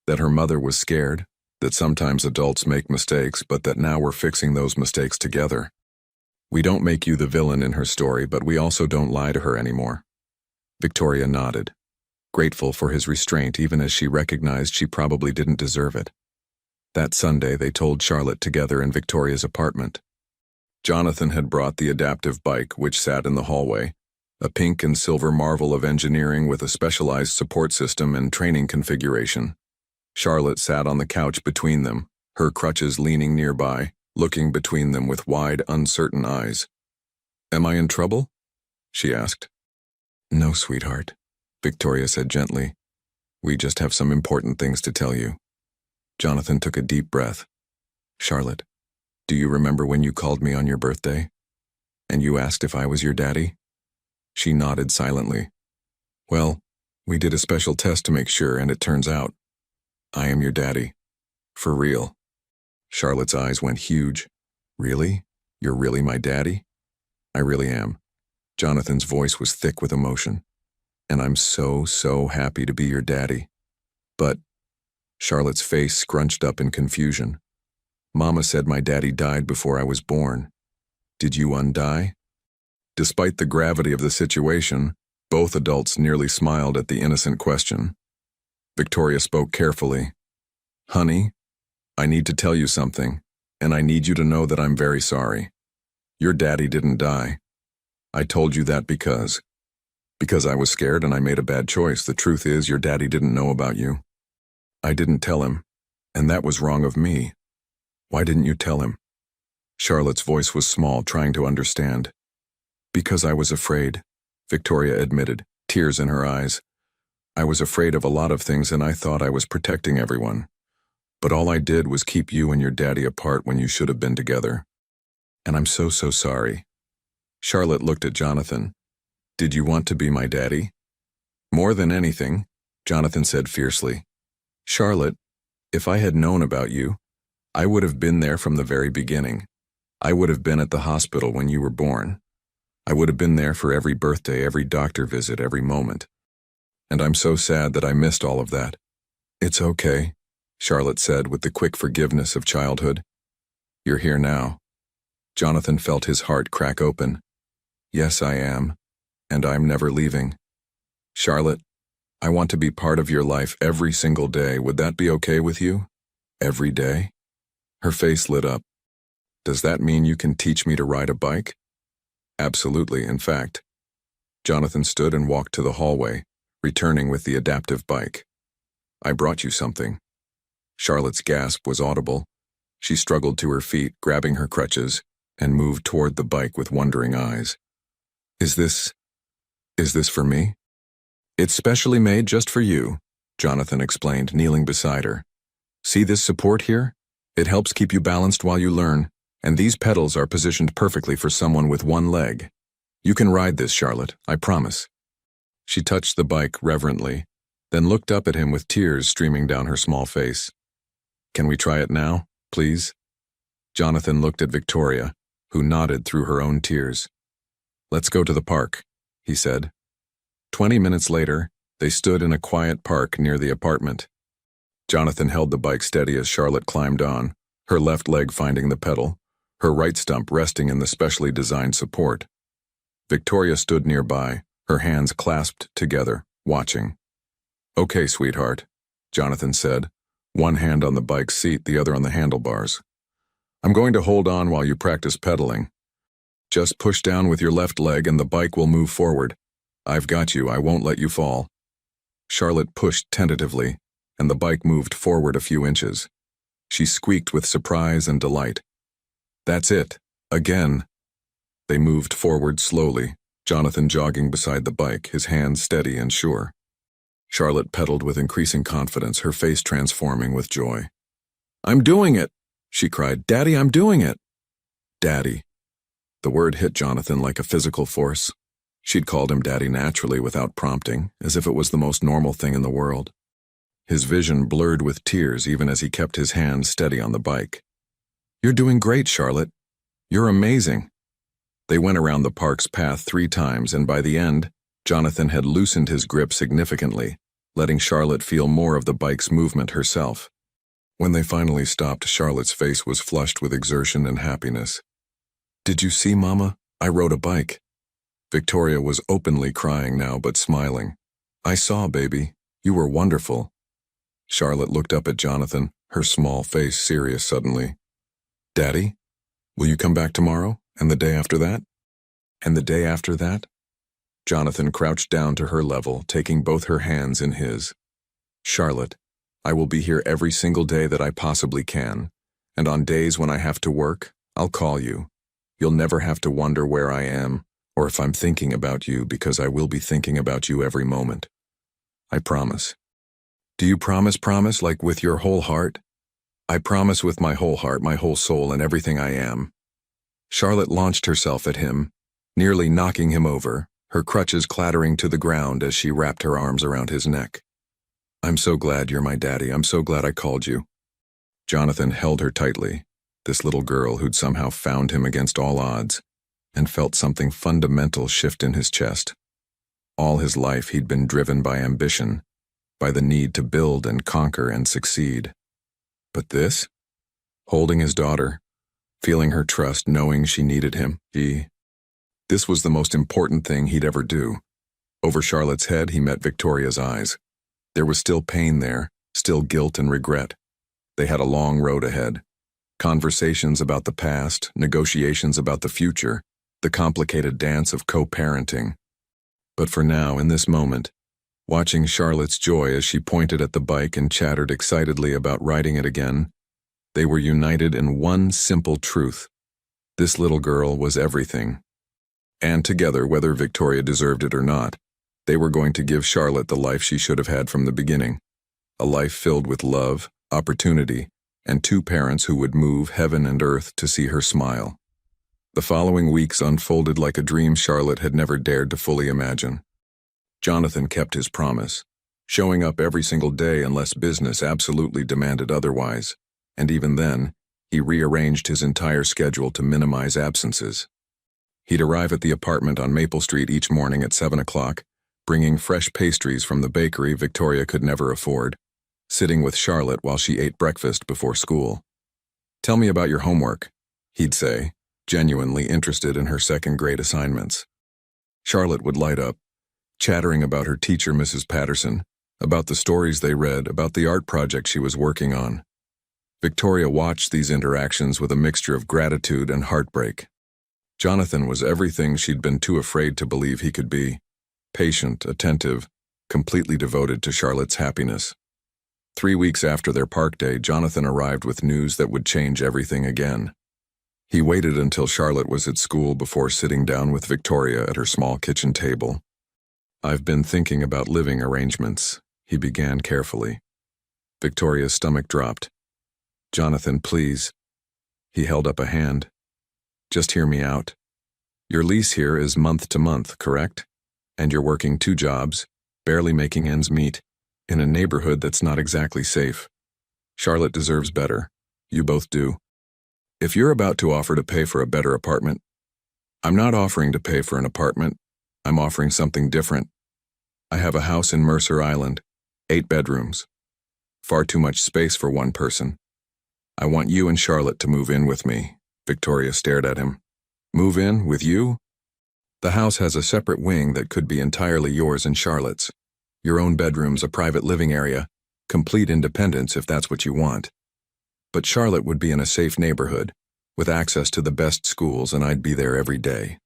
that her mother was scared, that sometimes adults make mistakes, but that now we're fixing those mistakes together. We don't make you the villain in her story, but we also don't lie to her anymore. Victoria nodded, grateful for his restraint even as she recognized she probably didn't deserve it. That Sunday they told Charlotte together in Victoria's apartment. Jonathan had brought the adaptive bike which sat in the hallway, a pink and silver marvel of engineering with a specialized support system and training configuration. Charlotte sat on the couch between them, her crutches leaning nearby, looking between them with wide, uncertain eyes. "Am I in trouble?" she asked. "No, sweetheart," Victoria said gently. "We just have some important things to tell you." Jonathan took a deep breath. "Charlotte, do you remember when you called me on your birthday? And you asked if I was your daddy?" She nodded silently. "Well, we did a special test to make sure, and it turns out I am your daddy. For real." Charlotte's eyes went huge. "Really? You're really my daddy?" "I really am." Jonathan's voice was thick with emotion. "And I'm so happy to be your daddy." "But," Charlotte's face scrunched up in confusion. "Mama said my daddy died before I was born. Did you undie?" Despite the gravity of the situation, both adults nearly smiled at the innocent question. Victoria spoke carefully. "Honey, I need to tell you something, and I need you to know that I'm very sorry. Your daddy didn't die. I told you that because I was scared and I made a bad choice. The truth is, your daddy didn't know about you. I didn't tell him, and that was wrong of me. Why didn't you tell him?" Charlotte's voice was small, trying to understand. "Because I was afraid," Victoria admitted, tears in her eyes. "I was afraid of a lot of things, and I thought I was protecting everyone. But all I did was keep you and your daddy apart when you should have been together. And I'm so sorry." Charlotte looked at Jonathan. "Did you want to be my daddy?" "More than anything," Jonathan said fiercely. "Charlotte, if I had known about you, I would have been there from the very beginning. I would have been at the hospital when you were born. I would have been there for every birthday, every doctor visit, every moment. And I'm so sad that I missed all of that." "It's okay," Charlotte said with the quick forgiveness of childhood. "You're here now." Jonathan felt his heart crack open. "Yes, I am. And I'm never leaving. Charlotte, I want to be part of your life every single day. Would that be okay with you? Every day?" Her face lit up. "Does that mean you can teach me to ride a bike?" "Absolutely, in fact." Jonathan stood and walked to the hallway, returning with the adaptive bike. "I brought you something." Charlotte's gasp was audible. She struggled to her feet, grabbing her crutches, and moved toward the bike with wondering eyes. Is this for me?" "It's specially made just for you," Jonathan explained, kneeling beside her. "See this support here? It helps keep you balanced while you learn, and these pedals are positioned perfectly for someone with one leg. You can ride this, Charlotte, I promise." She touched the bike reverently, then looked up at him with tears streaming down her small face. "Can we try it now, please?" Jonathan looked at Victoria, who nodded through her own tears. "Let's go to the park," he said. 20 minutes later, they stood in a quiet park near the apartment. Jonathan held the bike steady as Charlotte climbed on, her left leg finding the pedal, her right stump resting in the specially designed support. Victoria stood nearby, her hands clasped together, watching. "Okay, sweetheart," Jonathan said, one hand on the bike's seat, the other on the handlebars. "I'm going to hold on while you practice pedaling. Just push down with your left leg and the bike will move forward. I've got you, I won't let you fall." Charlotte pushed tentatively, and the bike moved forward a few inches. She squeaked with surprise and delight. "That's it, again." They moved forward slowly, Jonathan jogging beside the bike, his hands steady and sure. Charlotte pedaled with increasing confidence, her face transforming with joy. "I'm doing it!" she cried. "Daddy, I'm doing it!" Daddy. The word hit Jonathan like a physical force. She'd called him Daddy naturally without prompting, as if it was the most normal thing in the world. His vision blurred with tears even as he kept his hands steady on the bike. "You're doing great, Charlotte. You're amazing." They went around the park's path 3 times, and by the end, Jonathan had loosened his grip significantly, letting Charlotte feel more of the bike's movement herself. When they finally stopped, Charlotte's face was flushed with exertion and happiness. "Did you see, Mama? I rode a bike." Victoria was openly crying now, but smiling. "I saw, baby. You were wonderful." Charlotte looked up at Jonathan, her small face serious suddenly. "Daddy, will you come back tomorrow, and the day after that? And the day after that?" Jonathan crouched down to her level, taking both her hands in his. Charlotte, I will be here every single day that I possibly can, and on days when I have to work, I'll call you. You'll never have to wonder where I am, or if I'm thinking about you, because I will be thinking about you every moment. I promise. Do you promise, like with your whole heart? I promise with my whole heart, my whole soul, and everything I am. Charlotte launched herself at him, nearly knocking him over, her crutches clattering to the ground as she wrapped her arms around his neck. I'm so glad you're my daddy. I'm so glad I called you. Jonathan held her tightly, this little girl who'd somehow found him against all odds, and felt something fundamental shift in his chest. All his life he'd been driven by ambition, by the need to build and conquer and succeed. But this? Holding his daughter, feeling her trust, knowing she needed him, this was the most important thing he'd ever do. Over Charlotte's head, he met Victoria's eyes. There was still pain there, still guilt and regret. They had a long road ahead. Conversations about the past, negotiations about the future, the complicated dance of co-parenting. But for now, in this moment, watching Charlotte's joy as she pointed at the bike and chattered excitedly about riding it again, they were united in one simple truth. This little girl was everything. And together, whether Victoria deserved it or not, they were going to give Charlotte the life she should have had from the beginning. A life filled with love, opportunity, and two parents who would move heaven and earth to see her smile. The following weeks unfolded like a dream Charlotte had never dared to fully imagine. Jonathan kept his promise, showing up every single day unless business absolutely demanded otherwise, and even then, he rearranged his entire schedule to minimize absences. He'd arrive at the apartment on Maple Street each morning at 7 o'clock, bringing fresh pastries from the bakery Victoria could never afford, sitting with Charlotte while she ate breakfast before school. Tell me about your homework, he'd say, genuinely interested in her second-grade assignments. Charlotte would light up, chattering about her teacher, Mrs. Patterson, about the stories they read, about the art project she was working on. Victoria watched these interactions with a mixture of gratitude and heartbreak. Jonathan was everything she'd been too afraid to believe he could be: patient, attentive, completely devoted to Charlotte's happiness. 3 weeks after their park day, Jonathan arrived with news that would change everything again. He waited until Charlotte was at school before sitting down with Victoria at her small kitchen table. I've been thinking about living arrangements, he began carefully. Victoria's stomach dropped. Jonathan, please. He held up a hand. Just hear me out. Your lease here is month to month, correct? And you're working 2 jobs, barely making ends meet, in a neighborhood that's not exactly safe. Charlotte deserves better. You both do. If you're about to offer to pay for a better apartment, I'm not offering to pay for an apartment. I'm offering something different. I have a house in Mercer Island, 8 bedrooms. Far too much space for one person. I want you and Charlotte to move in with me. Victoria stared at him. Move in with you? The house has a separate wing that could be entirely yours and Charlotte's. Your own bedrooms, a private living area, complete independence if that's what you want. But Charlotte would be in a safe neighborhood, with access to the best schools, and I'd be there every day.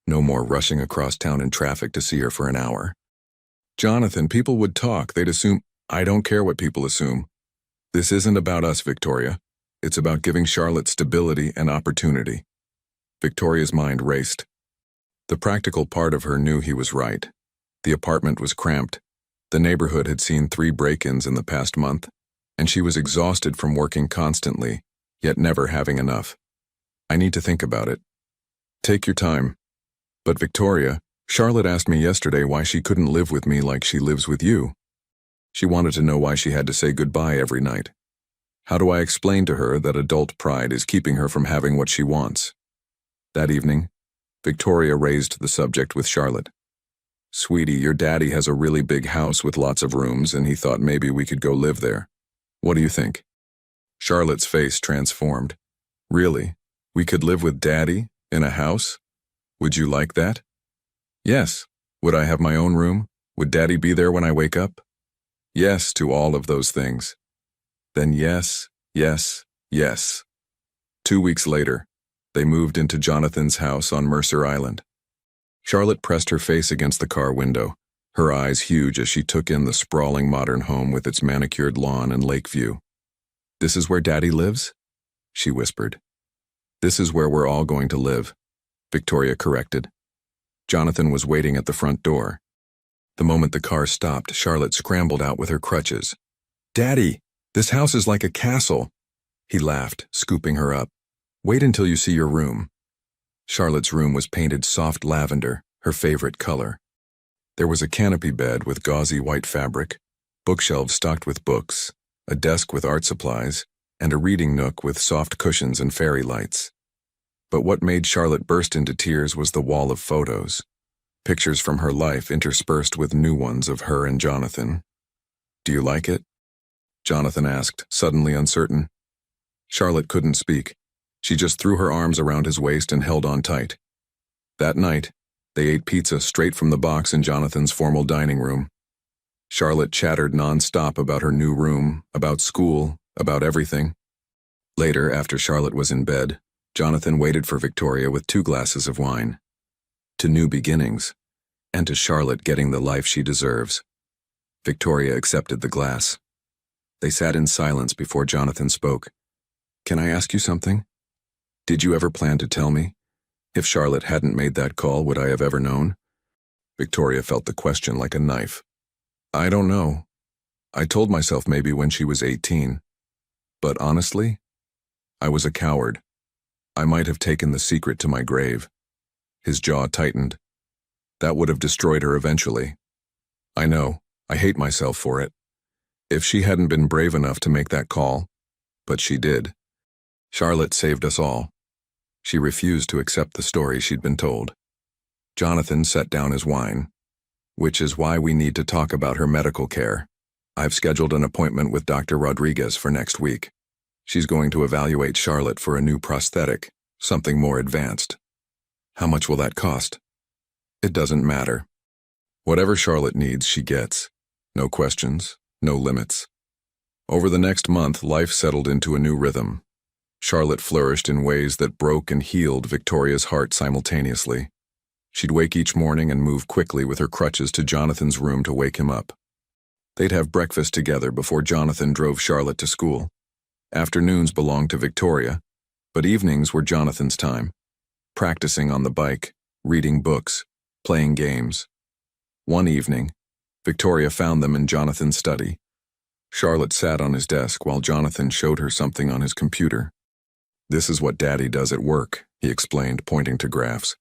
No more rushing across town in traffic to see her for an hour. Jonathan, people would talk. They'd assume. I don't care what people assume. This isn't about us, Victoria. It's about giving Charlotte stability and opportunity. Victoria's mind raced. The practical part of her knew he was right. The apartment was cramped. The neighborhood had seen 3 break-ins in the past month, and she was exhausted from working constantly, yet never having enough. I need to think about it. Take your time. But Victoria, Charlotte asked me yesterday why she couldn't live with me like she lives with you. She wanted to know why she had to say goodbye every night. How do I explain to her that adult pride is keeping her from having what she wants? That evening, Victoria raised the subject with Charlotte. Sweetie, your daddy has a really big house with lots of rooms, and he thought maybe we could go live there. What do you think? Charlotte's face transformed. Really? We could live with Daddy in a house? Would you like that? Yes. Would I have my own room? Would Daddy be there when I wake up? Yes to all of those things. Then yes, yes, yes. 2 weeks later, they moved into Jonathan's house on Mercer Island. Charlotte pressed her face against the car window, her eyes huge as she took in the sprawling modern home with its manicured lawn and lake view. "This is where Daddy lives?" she whispered. "This is where we're all going to live," Victoria corrected. Jonathan was waiting at the front door. The moment the car stopped, Charlotte scrambled out with her crutches. "Daddy, this house is like a castle." He laughed, scooping her up. "Wait until you see your room." Charlotte's room was painted soft lavender, her favorite color. There was a canopy bed with gauzy white fabric, bookshelves stocked with books, a desk with art supplies, and a reading nook with soft cushions and fairy lights. But what made Charlotte burst into tears was the wall of photos. Pictures from her life interspersed with new ones of her and Jonathan. "Do you like it?" Jonathan asked, suddenly uncertain. Charlotte couldn't speak. She just threw her arms around his waist and held on tight. That night, they ate pizza straight from the box in Jonathan's formal dining room. Charlotte chattered non-stop about her new room, about school, about everything. Later, after Charlotte was in bed, Jonathan waited for Victoria with 2 glasses of wine. To new beginnings, and to Charlotte getting the life she deserves. Victoria accepted the glass. They sat in silence before Jonathan spoke. "Can I ask you something? Did you ever plan to tell me? If Charlotte hadn't made that call, would I have ever known?" Victoria felt the question like a knife. "I don't know. I told myself maybe when she was 18. But honestly, I was a coward. I might have taken the secret to my grave." His jaw tightened. "That would have destroyed her eventually. I know. I hate myself for it. If she hadn't been brave enough to make that call, but she did. Charlotte saved us all." She refused to accept the story she'd been told. Jonathan set down his wine. "Which is why we need to talk about her medical care. I've scheduled an appointment with Dr. Rodriguez for next week. She's going to evaluate Charlotte for a new prosthetic, something more advanced." "How much will that cost?" "It doesn't matter. Whatever Charlotte needs, she gets. No questions, no limits." Over the next month, life settled into a new rhythm. Charlotte flourished in ways that broke and healed Victoria's heart simultaneously. She'd wake each morning and move quickly with her crutches to Jonathan's room to wake him up. They'd have breakfast together before Jonathan drove Charlotte to school. Afternoons belonged to Victoria, but evenings were Jonathan's time, practicing on the bike, reading books, playing games. One evening, Victoria found them in Jonathan's study. Charlotte sat on his desk while Jonathan showed her something on his computer. "This is what Daddy does at work," he explained, pointing to graphs.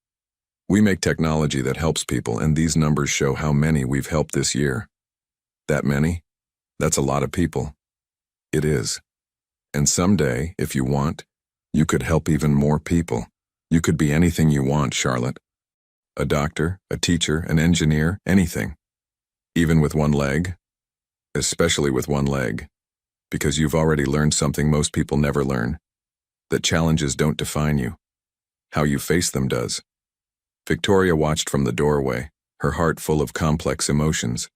"We make technology that helps people, and these numbers show how many we've helped this year." "That many? That's a lot of people." "It is. And someday, if you want, you could help even more people. You could be anything you want, Charlotte. A doctor, a teacher, an engineer, anything. Even with one leg. Especially with one leg. Because you've already learned something most people never learn. That challenges don't define you. How you face them does." Victoria watched from the doorway, her heart full of complex emotions.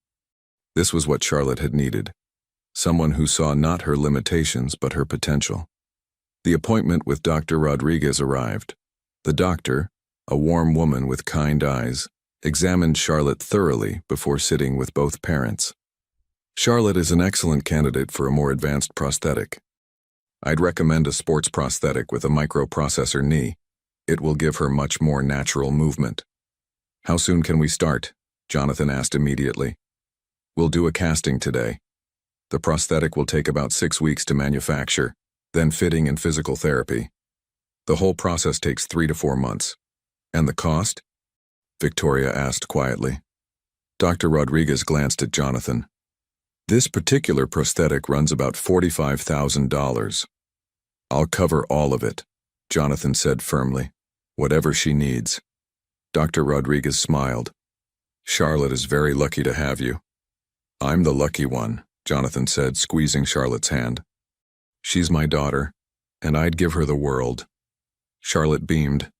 This was what Charlotte had needed. Someone who saw not her limitations but her potential. The appointment with Dr. Rodriguez arrived. The doctor, a warm woman with kind eyes, examined Charlotte thoroughly before sitting with both parents. "Charlotte is an excellent candidate for a more advanced prosthetic. I'd recommend a sports prosthetic with a microprocessor knee. It will give her much more natural movement." "How soon can we start?" Jonathan asked immediately. "We'll do a casting today. The prosthetic will take about 6 weeks to manufacture, then fitting and physical therapy. The whole process takes 3 to 4 months. And the cost?" Victoria asked quietly. Dr. Rodriguez glanced at Jonathan. "This particular prosthetic runs about $45,000. "I'll cover all of it," Jonathan said firmly. "Whatever she needs." Dr. Rodriguez smiled. "Charlotte is very lucky to have you." "I'm the lucky one," Jonathan said, squeezing Charlotte's hand. "She's my daughter, and I'd give her the world." Charlotte beamed.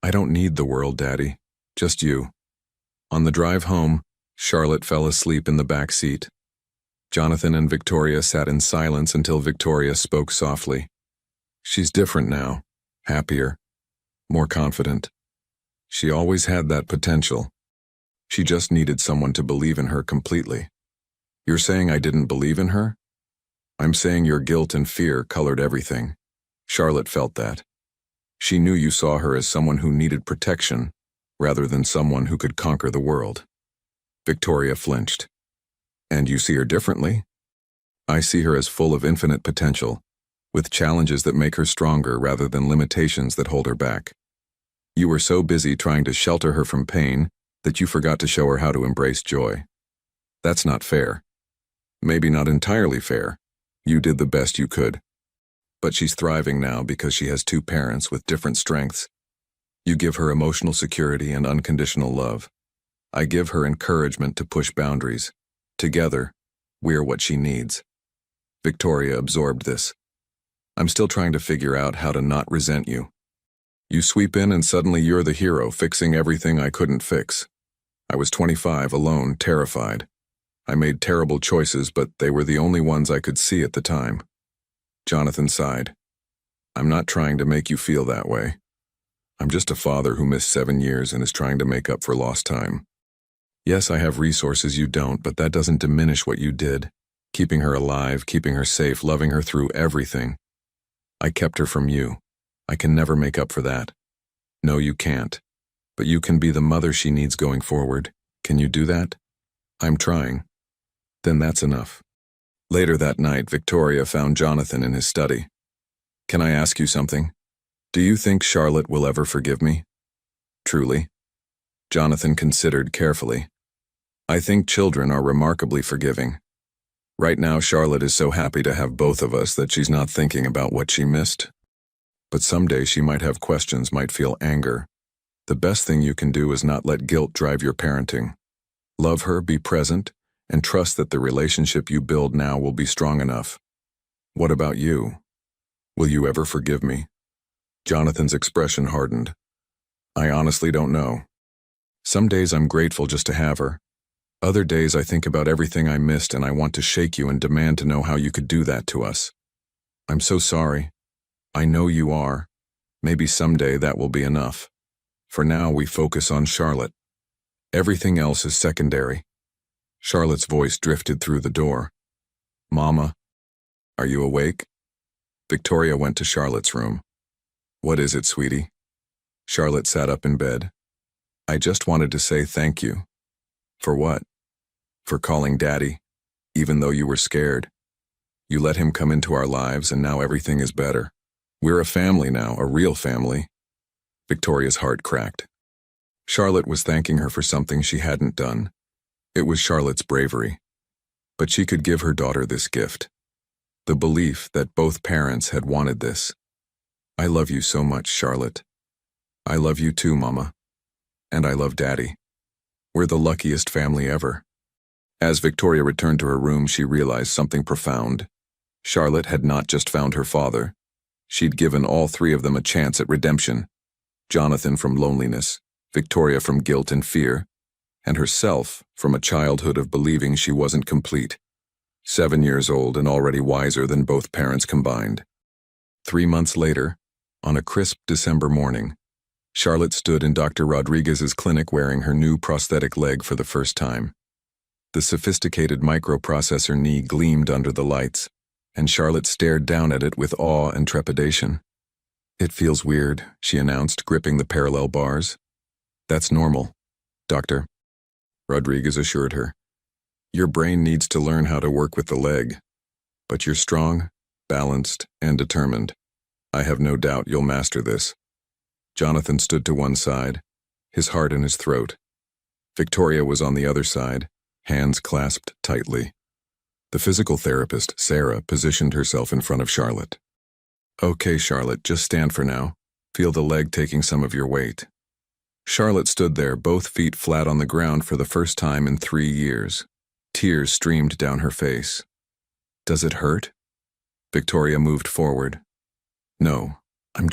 "I don't need the world, Daddy. Just you." On the drive home, Charlotte fell asleep in the back seat. Jonathan and Victoria sat in silence until Victoria spoke softly. "She's different now, happier, more confident. She always had that potential. She just needed someone to believe in her completely. You're saying I didn't believe in her? I'm saying your guilt and fear colored everything. Charlotte felt that. She knew you saw her as someone who needed protection, rather than someone who could conquer the world. Victoria flinched. And you see her differently? I see her as full of infinite potential, with challenges that make her stronger rather than limitations that hold her back. You were so busy trying to shelter her from pain that you forgot to show her how to embrace joy. That's not fair. Maybe not entirely fair. You did the best you could. But she's thriving now because she has two parents with different strengths. You give her emotional security and unconditional love. I give her encouragement to push boundaries. Together, we're what she needs. Victoria absorbed this. I'm still trying to figure out how to not resent you. You sweep in and suddenly you're the hero, fixing everything I couldn't fix. I was 25, alone, terrified. I made terrible choices, but they were the only ones I could see at the time. Jonathan sighed. I'm not trying to make you feel that way. I'm just a father who missed 7 years and is trying to make up for lost time. Yes, I have resources you don't, but that doesn't diminish what you did. Keeping her alive, keeping her safe, loving her through everything. I kept her from you. I can never make up for that. No, you can't. But you can be the mother she needs going forward. Can you do that? I'm trying. Then that's enough. Later that night, Victoria found Jonathan in his study. Can I ask you something? Do you think Charlotte will ever forgive me? Truly? Jonathan considered carefully. I think children are remarkably forgiving. Right now, Charlotte is so happy to have both of us that she's not thinking about what she missed. But someday she might have questions, might feel anger. The best thing you can do is not let guilt drive your parenting. Love her, be present, and trust that the relationship you build now will be strong enough. What about you? Will you ever forgive me? Jonathan's expression hardened. I honestly don't know. Some days I'm grateful just to have her. Other days I think about everything I missed and I want to shake you and demand to know how you could do that to us. I'm so sorry. I know you are. Maybe someday that will be enough. For now, we focus on Charlotte. Everything else is secondary. Charlotte's voice drifted through the door. Mama, are you awake? Victoria went to Charlotte's room. What is it, sweetie? Charlotte sat up in bed. I just wanted to say thank you. For what? For calling Daddy, even though you were scared. You let him come into our lives and now everything is better. We're a family now, a real family. Victoria's heart cracked. Charlotte was thanking her for something she hadn't done. It was Charlotte's bravery. But she could give her daughter this gift. The belief that both parents had wanted this. I love you so much, Charlotte. I love you too, Mama. And I love Daddy. We're the luckiest family ever. As Victoria returned to her room, she realized something profound. Charlotte had not just found her father. She'd given all three of them a chance at redemption. Jonathan from loneliness, Victoria from guilt and fear, and herself from a childhood of believing she wasn't complete. 7 years old and already wiser than both parents combined. 3 months later, on a crisp December morning, Charlotte stood in Dr. Rodriguez's clinic wearing her new prosthetic leg for the first time. The sophisticated microprocessor knee gleamed under the lights, and Charlotte stared down at it with awe and trepidation. It feels weird, she announced, gripping the parallel bars. That's normal, Doctor, Rodriguez assured her. Your brain needs to learn how to work with the leg, but you're strong, balanced, and determined. I have no doubt you'll master this. Jonathan stood to one side, his heart in his throat. Victoria was on the other side, hands clasped tightly. The physical therapist, Sarah, positioned herself in front of Charlotte. Okay, Charlotte, just stand for now. Feel the leg taking some of your weight. Charlotte stood there, both feet flat on the ground for the first time in 3 years. Tears streamed down her face. Does it hurt? Victoria moved forward. No, I'm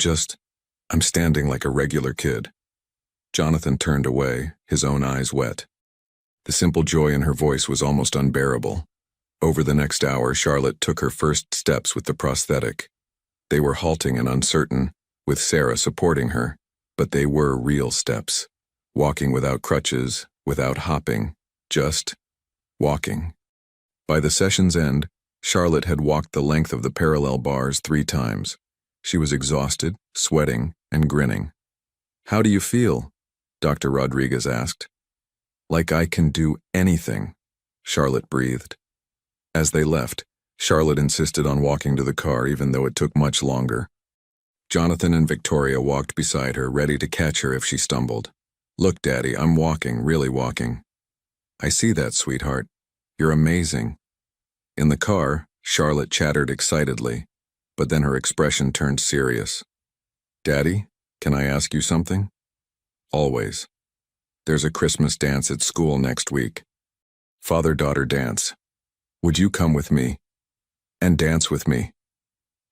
standing like a regular kid. Jonathan turned away, his own eyes wet. The simple joy in her voice was almost unbearable. Over the next hour, Charlotte took her first steps with the prosthetic. They were halting and uncertain, with Sarah supporting her. But they were real steps, walking without crutches, without hopping, just walking. By the session's end, Charlotte had walked the length of the parallel bars 3 times. She was exhausted, sweating, and grinning. "How do you feel?" Dr. Rodriguez asked. "Like I can do anything," Charlotte breathed. As they left, Charlotte insisted on walking to the car even though it took much longer. Jonathan and Victoria walked beside her, ready to catch her if she stumbled. "Look, Daddy, I'm walking, really walking." "I see that, sweetheart. You're amazing." In the car, Charlotte chattered excitedly, but then her expression turned serious. "Daddy, can I ask you something?" "Always. There's a Christmas dance at school next week. Father-daughter dance. Would you come with me? And dance with me?"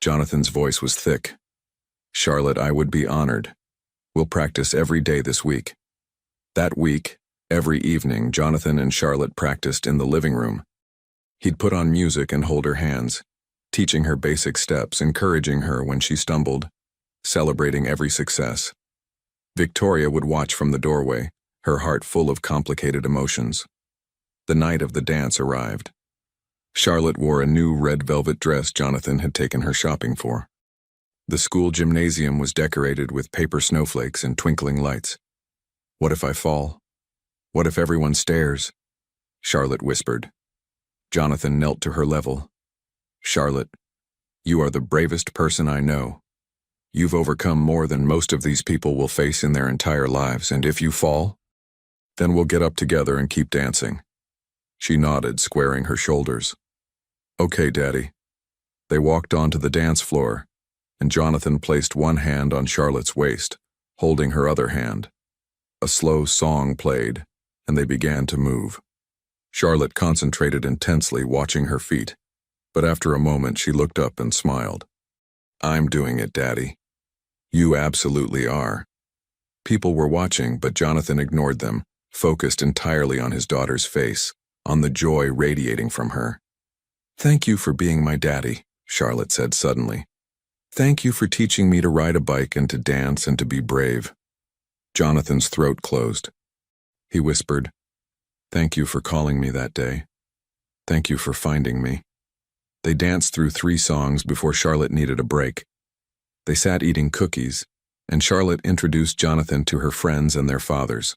Jonathan's voice was thick. "Charlotte, I would be honored. We'll practice every day this week." That week, every evening, Jonathan and Charlotte practiced in the living room. He'd put on music and hold her hands, teaching her basic steps, encouraging her when she stumbled, celebrating every success. Victoria would watch from the doorway, her heart full of complicated emotions. The night of the dance arrived. Charlotte wore a new red velvet dress Jonathan had taken her shopping for. The school gymnasium was decorated with paper snowflakes and twinkling lights. "What if I fall? What if everyone stares?" Charlotte whispered. Jonathan knelt to her level. "Charlotte, you are the bravest person I know. You've overcome more than most of these people will face in their entire lives, and if you fall, then we'll get up together and keep dancing." She nodded, squaring her shoulders. "Okay, Daddy." They walked onto the dance floor, and Jonathan placed one hand on Charlotte's waist, holding her other hand. A slow song played, and they began to move. Charlotte concentrated intensely, watching her feet, but after a moment she looked up and smiled. "I'm doing it, Daddy." "You absolutely are." People were watching, but Jonathan ignored them, focused entirely on his daughter's face, on the joy radiating from her. "Thank you for being my daddy," Charlotte said suddenly. "Thank you for teaching me to ride a bike and to dance and to be brave." Jonathan's throat closed. He whispered, "Thank you for calling me that day. Thank you for finding me." They danced through 3 songs before Charlotte needed a break. They sat eating cookies, and Charlotte introduced Jonathan to her friends and their fathers.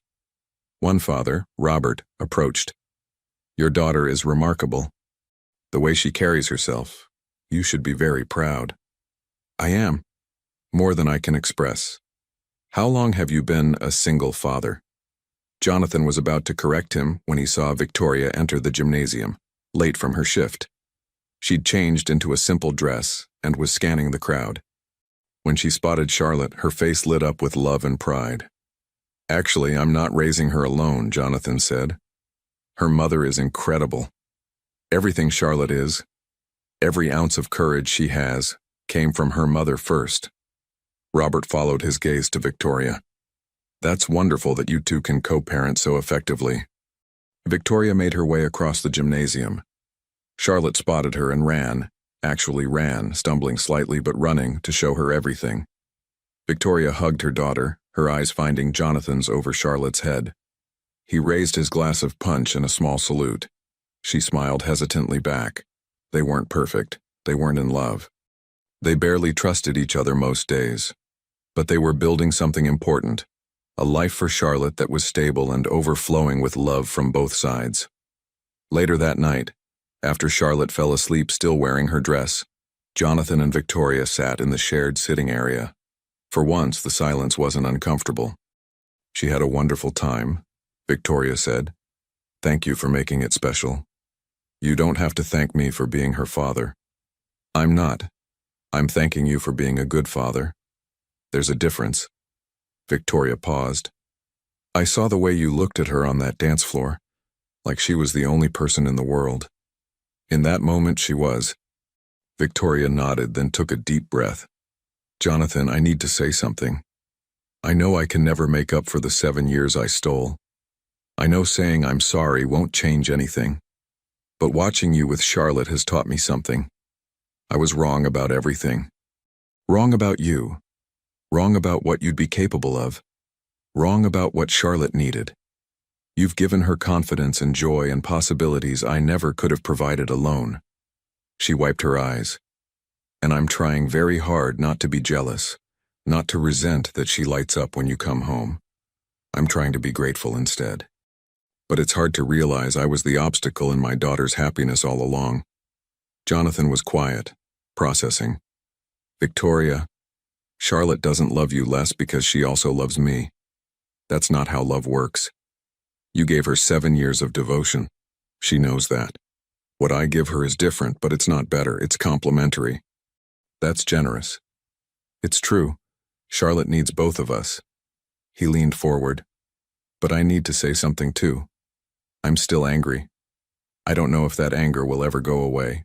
One father, Robert, approached. "Your daughter is remarkable. The way she carries herself, you should be very proud." "I am. More than I can express." "How long have you been a single father?" Jonathan was about to correct him when he saw Victoria enter the gymnasium, late from her shift. She'd changed into a simple dress and was scanning the crowd. When she spotted Charlotte, her face lit up with love and pride. "Actually, I'm not raising her alone," Jonathan said. "Her mother is incredible. Everything Charlotte is, every ounce of courage she has, came from her mother first." Robert followed his gaze to Victoria. "That's wonderful that you two can co-parent so effectively." Victoria made her way across the gymnasium. Charlotte spotted her and actually ran, stumbling slightly but running to show her everything. Victoria hugged her daughter, her eyes finding Jonathan's over Charlotte's head. He raised his glass of punch in a small salute. She smiled hesitantly back. They weren't perfect. They weren't in love. They barely trusted each other most days. But they were building something important, a life for Charlotte that was stable and overflowing with love from both sides. Later that night, after Charlotte fell asleep still wearing her dress, Jonathan and Victoria sat in the shared sitting area. For once, the silence wasn't uncomfortable. "She had a wonderful time," Victoria said. "Thank you for making it special. You don't have to thank me for being her father." "I'm not. I'm thanking you for being a good father. There's a difference." Victoria paused. "I saw the way you looked at her on that dance floor, like she was the only person in the world." In that moment she was. Victoria nodded, then took a deep breath. "Jonathan, I need to say something. I know I can never make up for the 7 years I stole. I know saying I'm sorry won't change anything. But watching you with Charlotte has taught me something. I was wrong about everything. Wrong about you. Wrong about what you'd be capable of. Wrong about what Charlotte needed. You've given her confidence and joy and possibilities I never could have provided alone. She wiped her eyes. And I'm trying very hard not to be jealous, not to resent that she lights up when you come home. I'm trying to be grateful instead. But it's hard to realize I was the obstacle in my daughter's happiness all along. Jonathan was quiet, processing. Victoria, Charlotte doesn't love you less because she also loves me. That's not how love works. You gave her 7 years of devotion. She knows that. What I give her is different, but it's not better. It's complementary. That's generous. It's true. Charlotte needs both of us. He leaned forward. But I need to say something too. I'm still angry. I don't know if that anger will ever go away,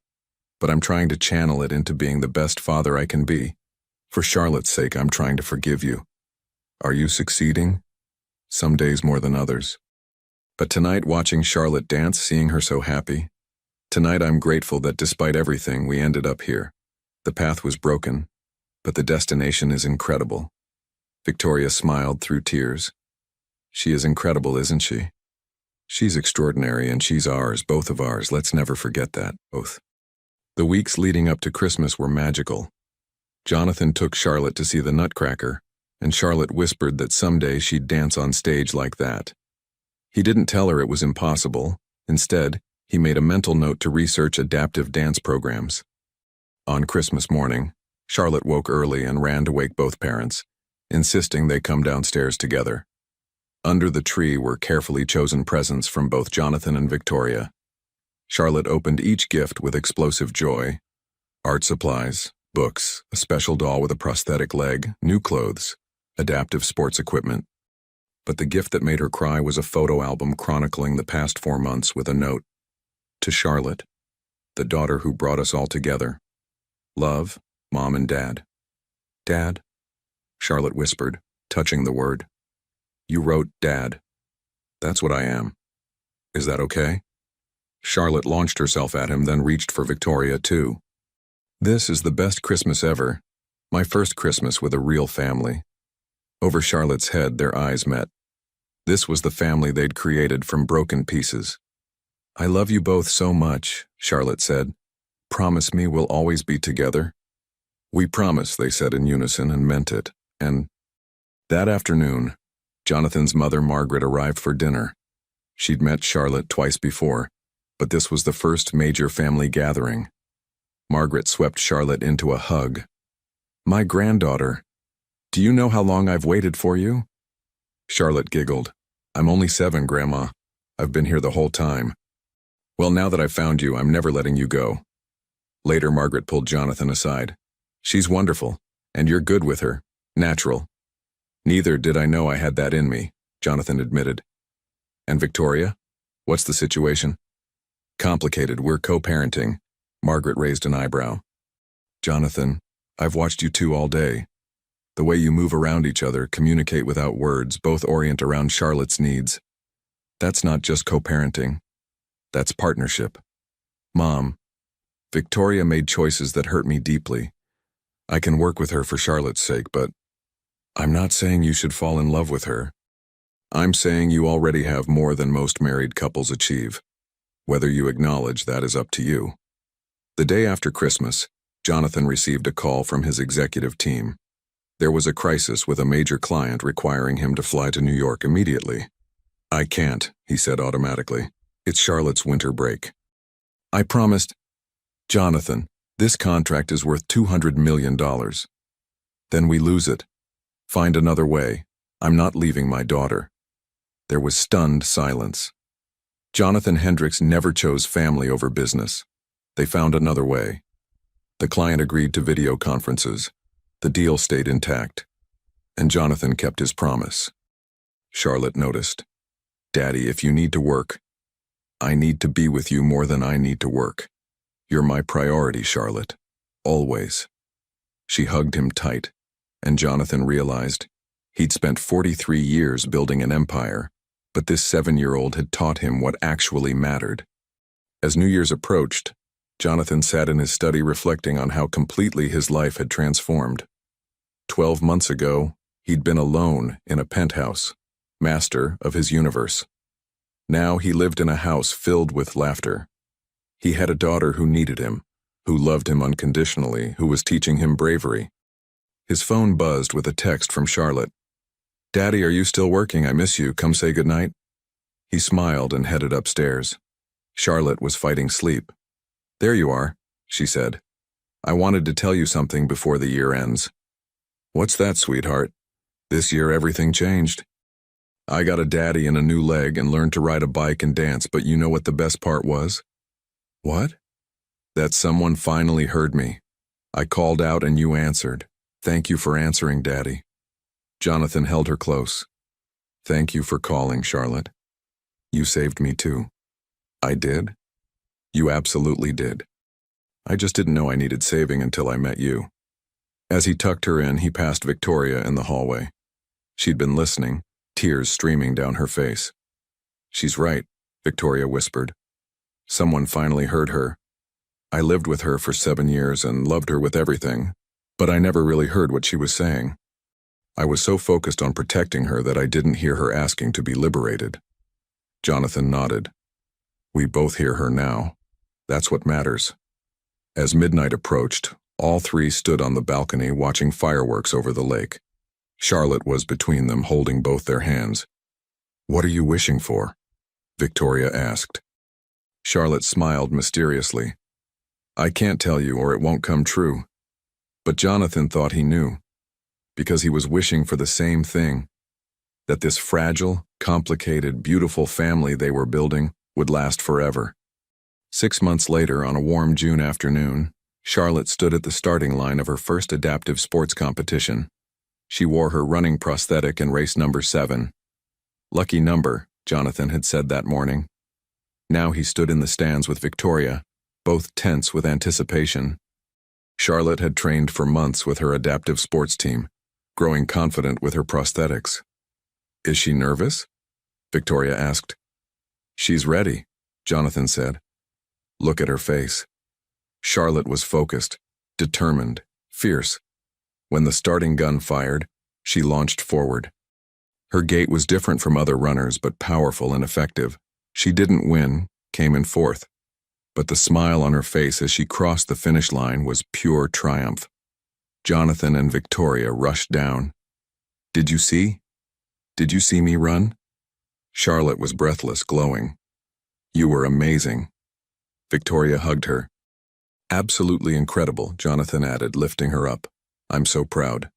but I'm trying to channel it into being the best father I can be. For Charlotte's sake, I'm trying to forgive you. Are you succeeding? Some days more than others. But tonight, watching Charlotte dance, seeing her so happy, tonight I'm grateful that despite everything, we ended up here. The path was broken, but the destination is incredible. Victoria smiled through tears. She is incredible, isn't she? She's extraordinary, and she's ours, both of ours. Let's never forget that, both. The weeks leading up to Christmas were magical. Jonathan took Charlotte to see the Nutcracker, and Charlotte whispered that someday she'd dance on stage like that. He didn't tell her it was impossible. Instead, he made a mental note to research adaptive dance programs. On Christmas morning, Charlotte woke early and ran to wake both parents, insisting they come downstairs together. Under the tree were carefully chosen presents from both Jonathan and Victoria. Charlotte opened each gift with explosive joy. Art supplies, books, a special doll with a prosthetic leg, new clothes, adaptive sports equipment. But the gift that made her cry was a photo album chronicling the past 4 months with a note. To Charlotte, the daughter who brought us all together. Love, Mom and Dad. Dad? Charlotte whispered, touching the word. You wrote Dad. That's what I am. Is that okay? Charlotte launched herself at him, then reached for Victoria, too. This is the best Christmas ever. My first Christmas with a real family. Over Charlotte's head, their eyes met. This was the family they'd created from broken pieces. I love you both so much, Charlotte said. Promise me we'll always be together. We promise, they said in unison, and meant it. And that afternoon, Jonathan's mother, Margaret, arrived for dinner. She'd met Charlotte twice before, but this was the first major family gathering. Margaret swept Charlotte into a hug. My granddaughter. Do you know how long I've waited for you? Charlotte giggled. I'm only 7, Grandma. I've been here the whole time. Well, now that I've found you, I'm never letting you go. Later, Margaret pulled Jonathan aside. She's wonderful, and you're good with her. Natural. Neither did I know I had that in me, Jonathan admitted. And Victoria? What's the situation? Complicated. We're co-parenting. Margaret raised an eyebrow. Jonathan, I've watched you two all day. The way you move around each other, communicate without words, both orient around Charlotte's needs. That's not just co-parenting. That's partnership. Mom, Victoria made choices that hurt me deeply. I can work with her for Charlotte's sake, but I'm not saying you should fall in love with her. I'm saying you already have more than most married couples achieve. Whether you acknowledge that is up to you. The day after Christmas, Jonathan received a call from his executive team. There was a crisis with a major client requiring him to fly to New York immediately. I can't, he said automatically. It's Charlotte's winter break. I promised. Jonathan, this contract is worth $200 million. Then we lose it. Find another way. I'm not leaving my daughter. There was stunned silence. Jonathan Hendricks never chose family over business. They found another way. The client agreed to video conferences. The deal stayed intact. And Jonathan kept his promise. Charlotte noticed. Daddy, if you need to work, I need to be with you more than I need to work. You're my priority, Charlotte. Always. She hugged him tight, and Jonathan realized he'd spent 43 years building an empire, but this 7-year-old had taught him what actually mattered. As New Year's approached, Jonathan sat in his study reflecting on how completely his life had transformed. 12 months ago, he'd been alone in a penthouse, master of his universe. Now he lived in a house filled with laughter. He had a daughter who needed him, who loved him unconditionally, who was teaching him bravery. His phone buzzed with a text from Charlotte. "Daddy, are you still working? I miss you. Come say goodnight." He smiled and headed upstairs. Charlotte was fighting sleep. "There you are," she said. "I wanted to tell you something before the year ends." "What's that, sweetheart?" "This year everything changed. I got a daddy and a new leg and learned to ride a bike and dance, but you know what the best part was?" "What?" "That someone finally heard me. I called out and you answered. Thank you for answering, Daddy." Jonathan held her close. "Thank you for calling, Charlotte. You saved me too." "I did?" "You absolutely did. I just didn't know I needed saving until I met you." As he tucked her in, he passed Victoria in the hallway. She'd been listening, tears streaming down her face. "She's right," Victoria whispered. Someone finally heard her. "I lived with her for 7 years and loved her with everything, but I never really heard what she was saying. I was so focused on protecting her that I didn't hear her asking to be liberated." Jonathan nodded. "We both hear her now. That's what matters." As midnight approached, all three stood on the balcony watching fireworks over the lake. Charlotte was between them, holding both their hands. "What are you wishing for?" Victoria asked. Charlotte smiled mysteriously. "I can't tell you or it won't come true." But Jonathan thought he knew, because he was wishing for the same thing, that this fragile, complicated, beautiful family they were building would last forever. 6 months later, on a warm June afternoon, Charlotte stood at the starting line of her first adaptive sports competition. She wore her running prosthetic in race number 7. Lucky number, Jonathan had said that morning. Now he stood in the stands with Victoria, both tense with anticipation. Charlotte had trained for months with her adaptive sports team, growing confident with her prosthetics. "Is she nervous?" Victoria asked. "She's ready," Jonathan said. "Look at her face." Charlotte was focused, determined, fierce. When the starting gun fired, she launched forward. Her gait was different from other runners, but powerful and effective. She didn't win, came in 4th. But the smile on her face as she crossed the finish line was pure triumph. Jonathan and Victoria rushed down. "Did you see? Did you see me run?" Charlotte was breathless, glowing. "You were amazing." Victoria hugged her. "Absolutely incredible," Jonathan added, lifting her up. "I'm so proud."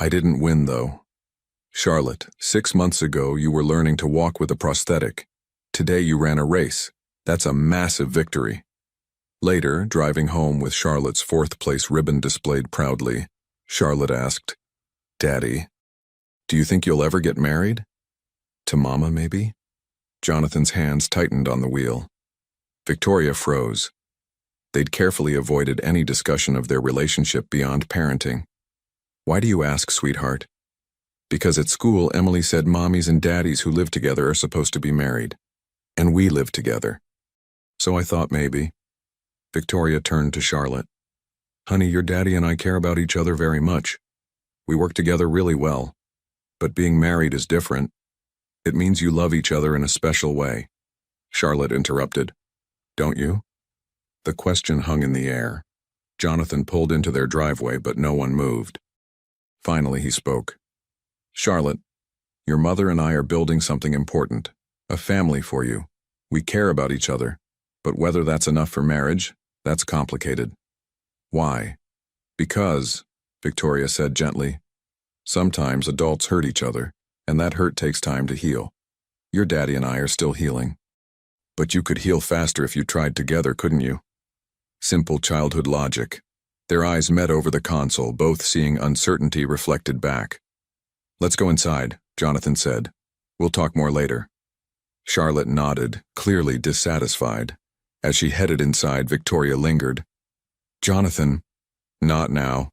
"I didn't win, though." "Charlotte, 6 months ago you were learning to walk with a prosthetic. Today you ran a race. That's a massive victory." Later, driving home with Charlotte's 4th place ribbon displayed proudly, Charlotte asked, "Daddy, do you think you'll ever get married? To Mama, maybe?" Jonathan's hands tightened on the wheel. Victoria froze. They'd carefully avoided any discussion of their relationship beyond parenting. "Why do you ask, sweetheart?" "Because at school, Emily said mommies and daddies who live together are supposed to be married. And we live together. So I thought maybe." Victoria turned to Charlotte. "Honey, your daddy and I care about each other very much. We work together really well. But being married is different. It means you love each other in a special way." Charlotte interrupted. "Don't you?" The question hung in the air. Jonathan pulled into their driveway, but no one moved. Finally, he spoke. "Charlotte, your mother and I are building something important, a family for you. We care about each other, but whether that's enough for marriage, that's complicated." "Why?" "Because," Victoria said gently, "sometimes adults hurt each other, and that hurt takes time to heal. Your daddy and I are still healing. But you could heal faster if you tried together, couldn't you?" Simple childhood logic. Their eyes met over the console, both seeing uncertainty reflected back. "Let's go inside," Jonathan said. "We'll talk more later." Charlotte nodded, clearly dissatisfied. As she headed inside, Victoria lingered. "Jonathan." "Not now.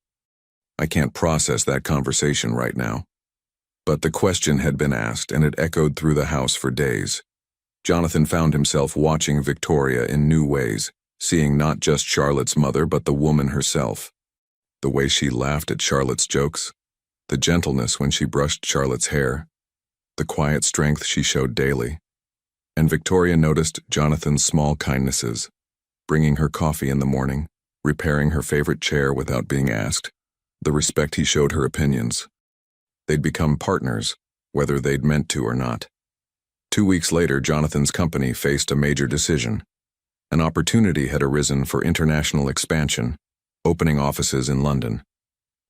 I can't process that conversation right now." But the question had been asked, and it echoed through the house for days. Jonathan found himself watching Victoria in new ways, seeing not just Charlotte's mother but the woman herself. The way she laughed at Charlotte's jokes, the gentleness when she brushed Charlotte's hair, the quiet strength she showed daily. And Victoria noticed Jonathan's small kindnesses, bringing her coffee in the morning, repairing her favorite chair without being asked, the respect he showed her opinions. They'd become partners, whether they'd meant to or not. 2 weeks later, Jonathan's company faced a major decision. An opportunity had arisen for international expansion, opening offices in London.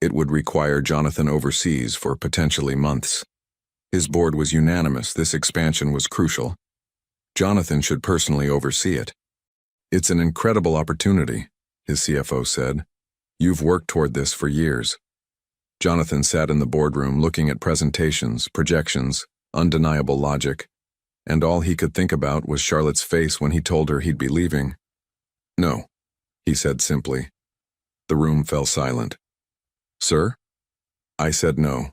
It would require Jonathan overseas for potentially months. His board was unanimous this expansion was crucial. Jonathan should personally oversee it. "It's an incredible opportunity," his CFO said. "You've worked toward this for years." Jonathan sat in the boardroom looking at presentations, projections, undeniable logic, and all he could think about was Charlotte's face when he told her he'd be leaving. "No," he said simply. The room fell silent. "Sir?" "I said no.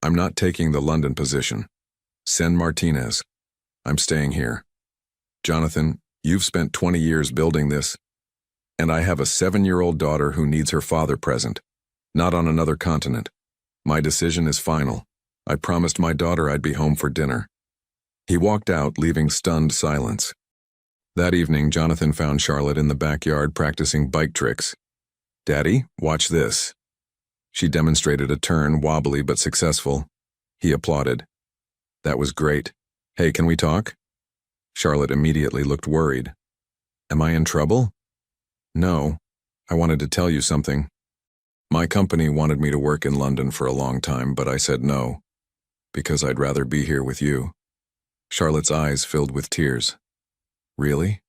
I'm not taking the London position. Send Martinez. I'm staying here. Jonathan, you've spent 20 years building this, and I have a 7-year-old daughter who needs her father present, not on another continent. My decision is final. I promised my daughter I'd be home for dinner." He walked out, leaving stunned silence. That evening, Jonathan found Charlotte in the backyard practicing bike tricks. "Daddy, watch this." She demonstrated a turn, wobbly but successful. He applauded. "That was great. Hey, can we talk?" Charlotte immediately looked worried. "Am I in trouble?" "No. I wanted to tell you something. My company wanted me to work in London for a long time, but I said no, because I'd rather be here with you." Charlotte's eyes filled with tears. "Really?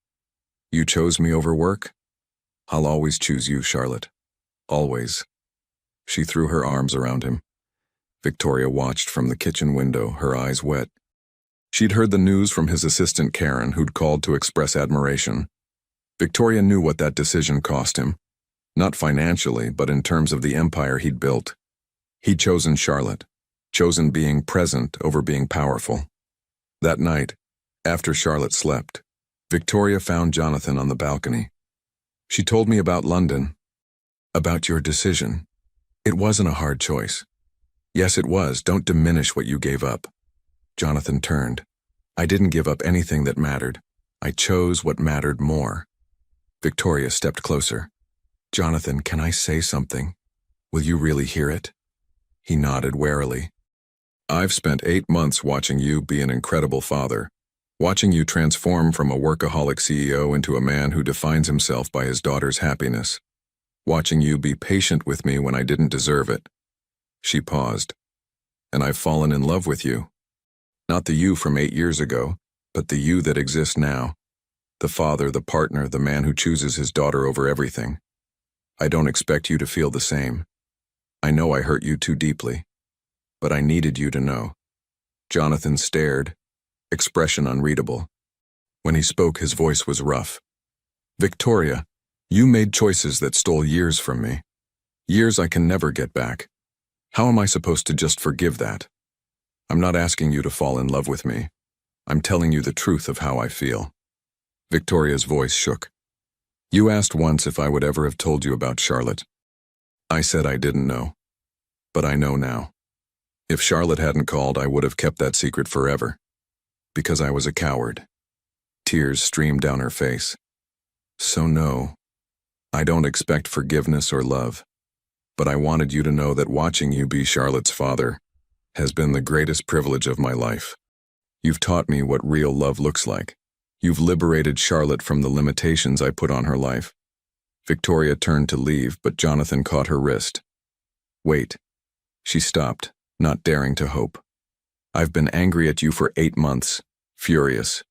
You chose me over work?" "I'll always choose you, Charlotte. Always." She threw her arms around him. Victoria watched from the kitchen window, her eyes wet. She'd heard the news from his assistant Karen, who'd called to express admiration. Victoria knew what that decision cost him. Not financially, but in terms of the empire he'd built. He'd chosen Charlotte, chosen being present over being powerful. That night, after Charlotte slept, Victoria found Jonathan on the balcony. "She told me about London, about your decision. It wasn't a hard choice." "Yes, it was. Don't diminish what you gave up." Jonathan turned. "I didn't give up anything that mattered. I chose what mattered more." Victoria stepped closer. "Jonathan, can I say something? Will you really hear it?" He nodded warily. "I've spent 8 months watching you be an incredible father, watching you transform from a workaholic CEO into a man who defines himself by his daughter's happiness, watching you be patient with me when I didn't deserve it." She paused. "And I've fallen in love with you. Not the you from 8 years ago, but the you that exists now. The father, the partner, the man who chooses his daughter over everything. I don't expect you to feel the same. I know I hurt you too deeply, but I needed you to know." Jonathan stared, expression unreadable. When he spoke, his voice was rough. "Victoria, you made choices that stole years from me. Years I can never get back. How am I supposed to just forgive that? I'm not asking you to fall in love with me. I'm telling you the truth of how I feel." Victoria's voice shook. "You asked once if I would ever have told you about Charlotte. I said I didn't know. But I know now. If Charlotte hadn't called, I would have kept that secret forever. Because I was a coward." Tears streamed down her face. "So no, I don't expect forgiveness or love. But I wanted you to know that watching you be Charlotte's father has been the greatest privilege of my life. You've taught me what real love looks like. You've liberated Charlotte from the limitations I put on her life." Victoria turned to leave, but Jonathan caught her wrist. "Wait." She stopped, not daring to hope. "I've been angry at you for 8 months, furious.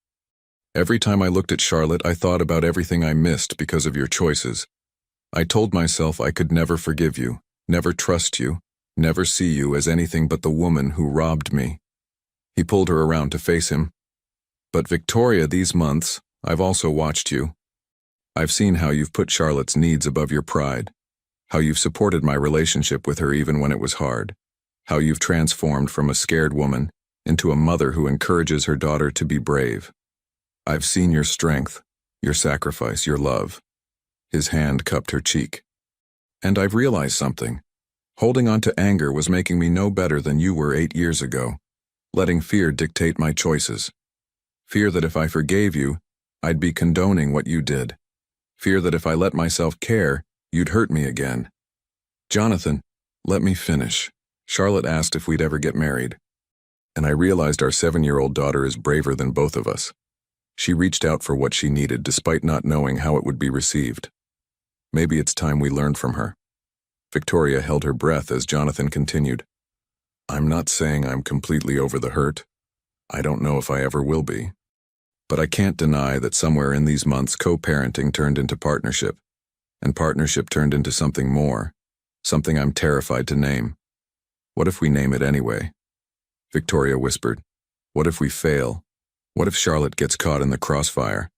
Every time I looked at Charlotte, I thought about everything I missed because of your choices. I told myself I could never forgive you, never trust you, never see you as anything but the woman who robbed me." He pulled her around to face him. "But Victoria, these months, I've also watched you. I've seen how you've put Charlotte's needs above your pride, how you've supported my relationship with her even when it was hard, how you've transformed from a scared woman into a mother who encourages her daughter to be brave. I've seen your strength, your sacrifice, your love." His hand cupped her cheek. And I've realized something. Holding on to anger was making me no better than you were 8 years ago, letting fear dictate my choices. Fear that if I forgave you, I'd be condoning what you did. Fear that if I let myself care, you'd hurt me again. Jonathan, let me finish. Charlotte asked if we'd ever get married. And I realized our 7-year-old daughter is braver than both of us. She reached out for what she needed despite not knowing how it would be received. Maybe it's time we learned from her. Victoria held her breath as Jonathan continued. I'm not saying I'm completely over the hurt. I don't know if I ever will be. But I can't deny that somewhere in these months co-parenting turned into partnership, and partnership turned into something more, something I'm terrified to name. What if we name it anyway? Victoria whispered. What if we fail? What if Charlotte gets caught in the crossfire?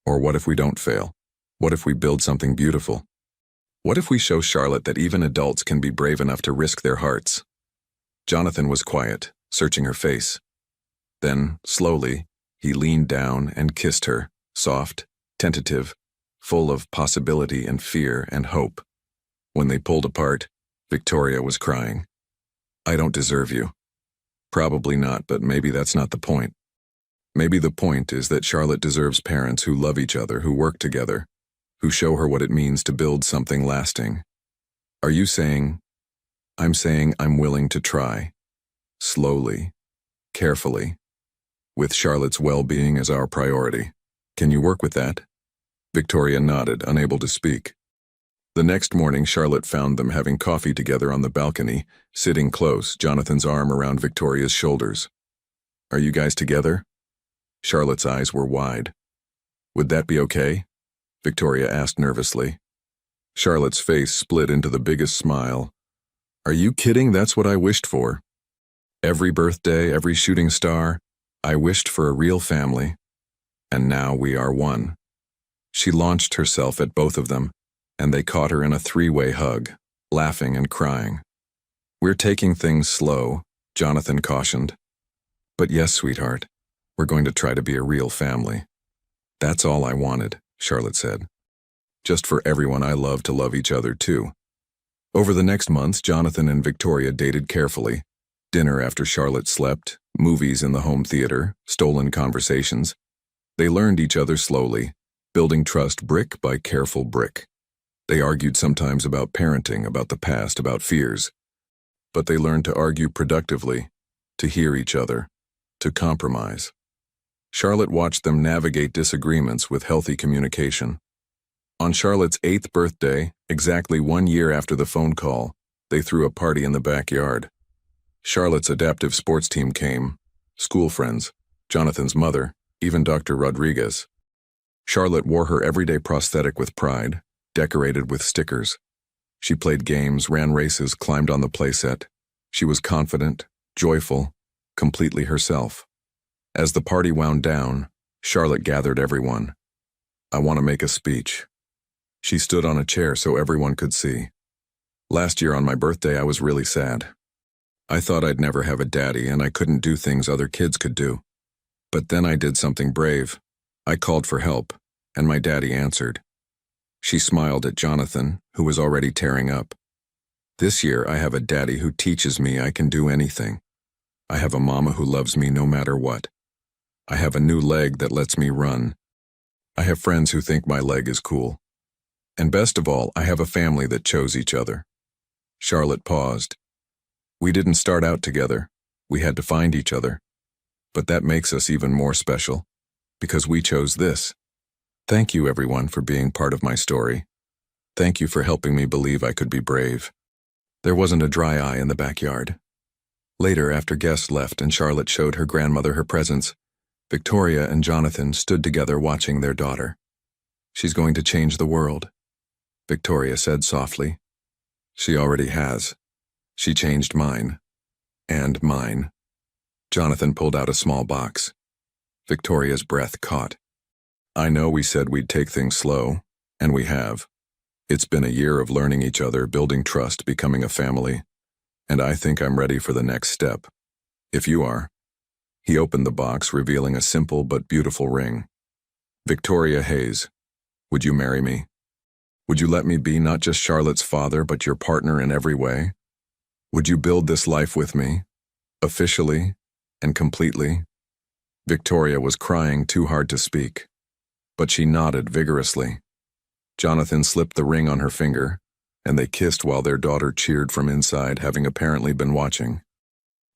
Or what if we don't fail? What if we build something beautiful? What if we show Charlotte that even adults can be brave enough to risk their hearts? Jonathan was quiet, searching her face. Then, slowly, he leaned down and kissed her, soft, tentative, full of possibility and fear and hope. When they pulled apart, Victoria was crying. I don't deserve you. Probably not, but maybe that's not the point. Maybe the point is that Charlotte deserves parents who love each other, who work together, who show her what it means to build something lasting. Are you saying? I'm saying I'm willing to try. Slowly, carefully, with Charlotte's well-being as our priority. Can you work with that? Victoria nodded, unable to speak. The next morning, Charlotte found them having coffee together on the balcony, sitting close, Jonathan's arm around Victoria's shoulders. Are you guys together? Charlotte's eyes were wide. Would that be okay? Victoria asked nervously. Charlotte's face split into the biggest smile. Are you kidding? That's what I wished for. Every birthday, every shooting star, I wished for a real family. And now we are one. She launched herself at both of them, and they caught her in a three-way hug, laughing and crying. We're taking things slow, Jonathan cautioned. But yes, sweetheart, we're going to try to be a real family. That's all I wanted, Charlotte said. Just for everyone I love to love each other too. Over the next months, Jonathan and Victoria dated carefully. Dinner after Charlotte slept, movies in the home theater, stolen conversations. They learned each other slowly, building trust brick by careful brick. They argued sometimes about parenting, about the past, about fears. But they learned to argue productively, to hear each other, to compromise. Charlotte watched them navigate disagreements with healthy communication. On Charlotte's 8th birthday, exactly 1 year after the phone call, they threw a party in the backyard. Charlotte's adaptive sports team came, school friends, Jonathan's mother, even Dr. Rodriguez. Charlotte wore her everyday prosthetic with pride, decorated with stickers. She played games, ran races, climbed on the playset. She was confident, joyful, completely herself. As the party wound down, Charlotte gathered everyone. I want to make a speech. She stood on a chair so everyone could see. Last year on my birthday, I was really sad. I thought I'd never have a daddy and I couldn't do things other kids could do. But then I did something brave. I called for help, and my daddy answered. She smiled at Jonathan, who was already tearing up. This year, I have a daddy who teaches me I can do anything. I have a mama who loves me no matter what. I have a new leg that lets me run. I have friends who think my leg is cool. And best of all, I have a family that chose each other. Charlotte paused. We didn't start out together. We had to find each other. But that makes us even more special, because we chose this. Thank you, everyone, for being part of my story. Thank you for helping me believe I could be brave. There wasn't a dry eye in the backyard. Later, after guests left and Charlotte showed her grandmother her presents, Victoria and Jonathan stood together watching their daughter. She's going to change the world, Victoria said softly. She already has. She changed mine. And mine. Jonathan pulled out a small box. Victoria's breath caught. I know we said we'd take things slow, and we have. It's been a year of learning each other, building trust, becoming a family, and I think I'm ready for the next step. If you are. He opened the box, revealing a simple but beautiful ring. Victoria Hayes, would you marry me? Would you let me be not just Charlotte's father, but your partner in every way? Would you build this life with me, officially and completely?" Victoria was crying too hard to speak, but she nodded vigorously. Jonathan slipped the ring on her finger, and they kissed while their daughter cheered from inside, having apparently been watching.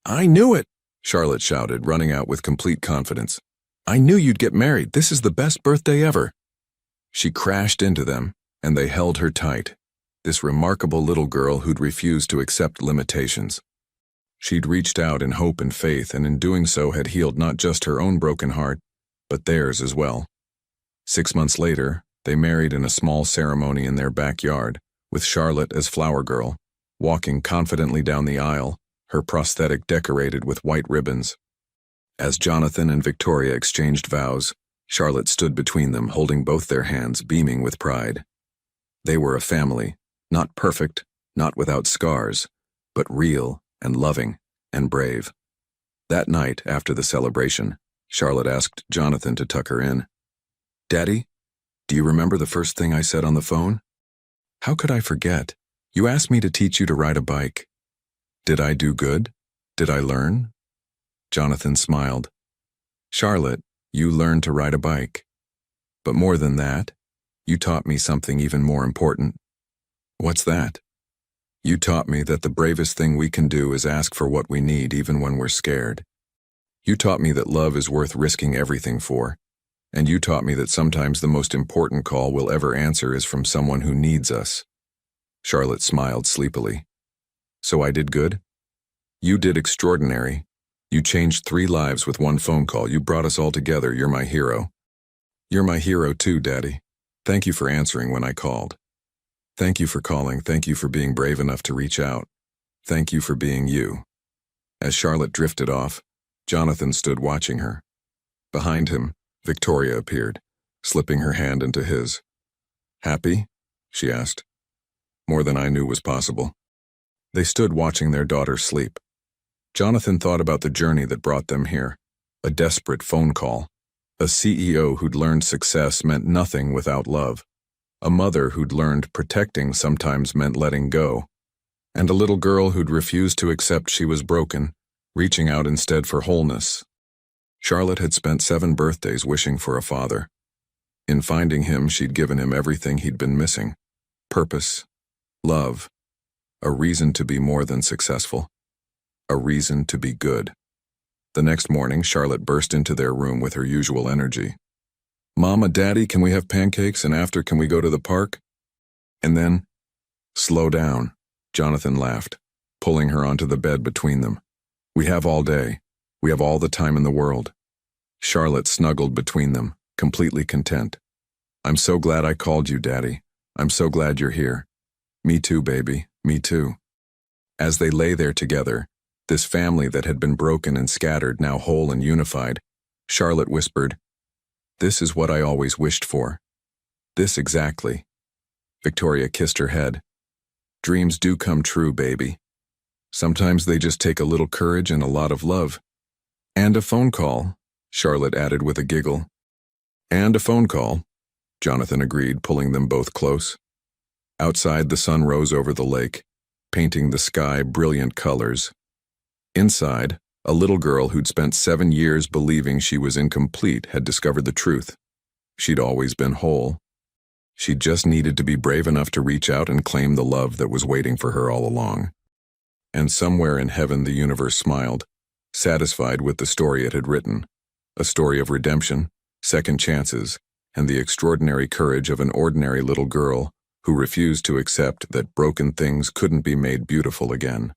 "I knew it!" Charlotte shouted, running out with complete confidence. "I knew you'd get married. This is the best birthday ever." She crashed into them, and they held her tight, this remarkable little girl who'd refused to accept limitations. She'd reached out in hope and faith, and in doing so had healed not just her own broken heart, but theirs as well. 6 months later, they married in a small ceremony in their backyard, with Charlotte as flower girl, walking confidently down the aisle, her prosthetic decorated with white ribbons. As Jonathan and Victoria exchanged vows, Charlotte stood between them, holding both their hands, beaming with pride. They were a family, not perfect, not without scars, but real and loving and brave. That night, after the celebration, Charlotte asked Jonathan to tuck her in. "Daddy, do you remember the first thing I said on the phone?" "How could I forget? You asked me to teach you to ride a bike. Did I do good? Did I learn?" Jonathan smiled. "Charlotte, you learned to ride a bike. But more than that, you taught me something even more important." "What's that?" "You taught me that the bravest thing we can do is ask for what we need even when we're scared. You taught me that love is worth risking everything for. And you taught me that sometimes the most important call we'll ever answer is from someone who needs us." Charlotte smiled sleepily. "So I did good?" "You did extraordinary. You changed 3 lives with one phone call. You brought us all together. You're my hero." "You're my hero too, Daddy. Thank you for answering when I called. Thank you for calling. Thank you for being brave enough to reach out. Thank you for being you." As Charlotte drifted off, Jonathan stood watching her. Behind him, Victoria appeared, slipping her hand into his. "Happy?" she asked. "More than I knew was possible." They stood watching their daughter sleep. Jonathan thought about the journey that brought them here, a desperate phone call, a CEO who'd learned success meant nothing without love, a mother who'd learned protecting sometimes meant letting go, and a little girl who'd refused to accept she was broken, reaching out instead for wholeness. Charlotte had spent 7 birthdays wishing for a father. In finding him, she'd given him everything he'd been missing: purpose, love, a reason to be more than successful, a reason to be good. The next morning, Charlotte burst into their room with her usual energy. "Mama, Daddy, can we have pancakes, and after can we go to the park?" And then, "Slow down," Jonathan laughed, pulling her onto the bed between them. "We have all day. We have all the time in the world." Charlotte snuggled between them, completely content. "I'm so glad I called you, Daddy. I'm so glad you're here." "Me too, baby. Me too." As they lay there together, this family that had been broken and scattered, now whole and unified, Charlotte whispered, "This is what I always wished for. This exactly." Victoria kissed her head. "Dreams do come true, baby. Sometimes they just take a little courage and a lot of love." "And a phone call," Charlotte added with a giggle. "And a phone call," Jonathan agreed, pulling them both close. Outside, the sun rose over the lake, painting the sky brilliant colors. Inside, a little girl who'd spent 7 years believing she was incomplete had discovered the truth. She'd always been whole. She just needed to be brave enough to reach out and claim the love that was waiting for her all along. And somewhere in heaven the universe smiled, satisfied with the story it had written, a story of redemption, second chances, and the extraordinary courage of an ordinary little girl who refused to accept that broken things couldn't be made beautiful again.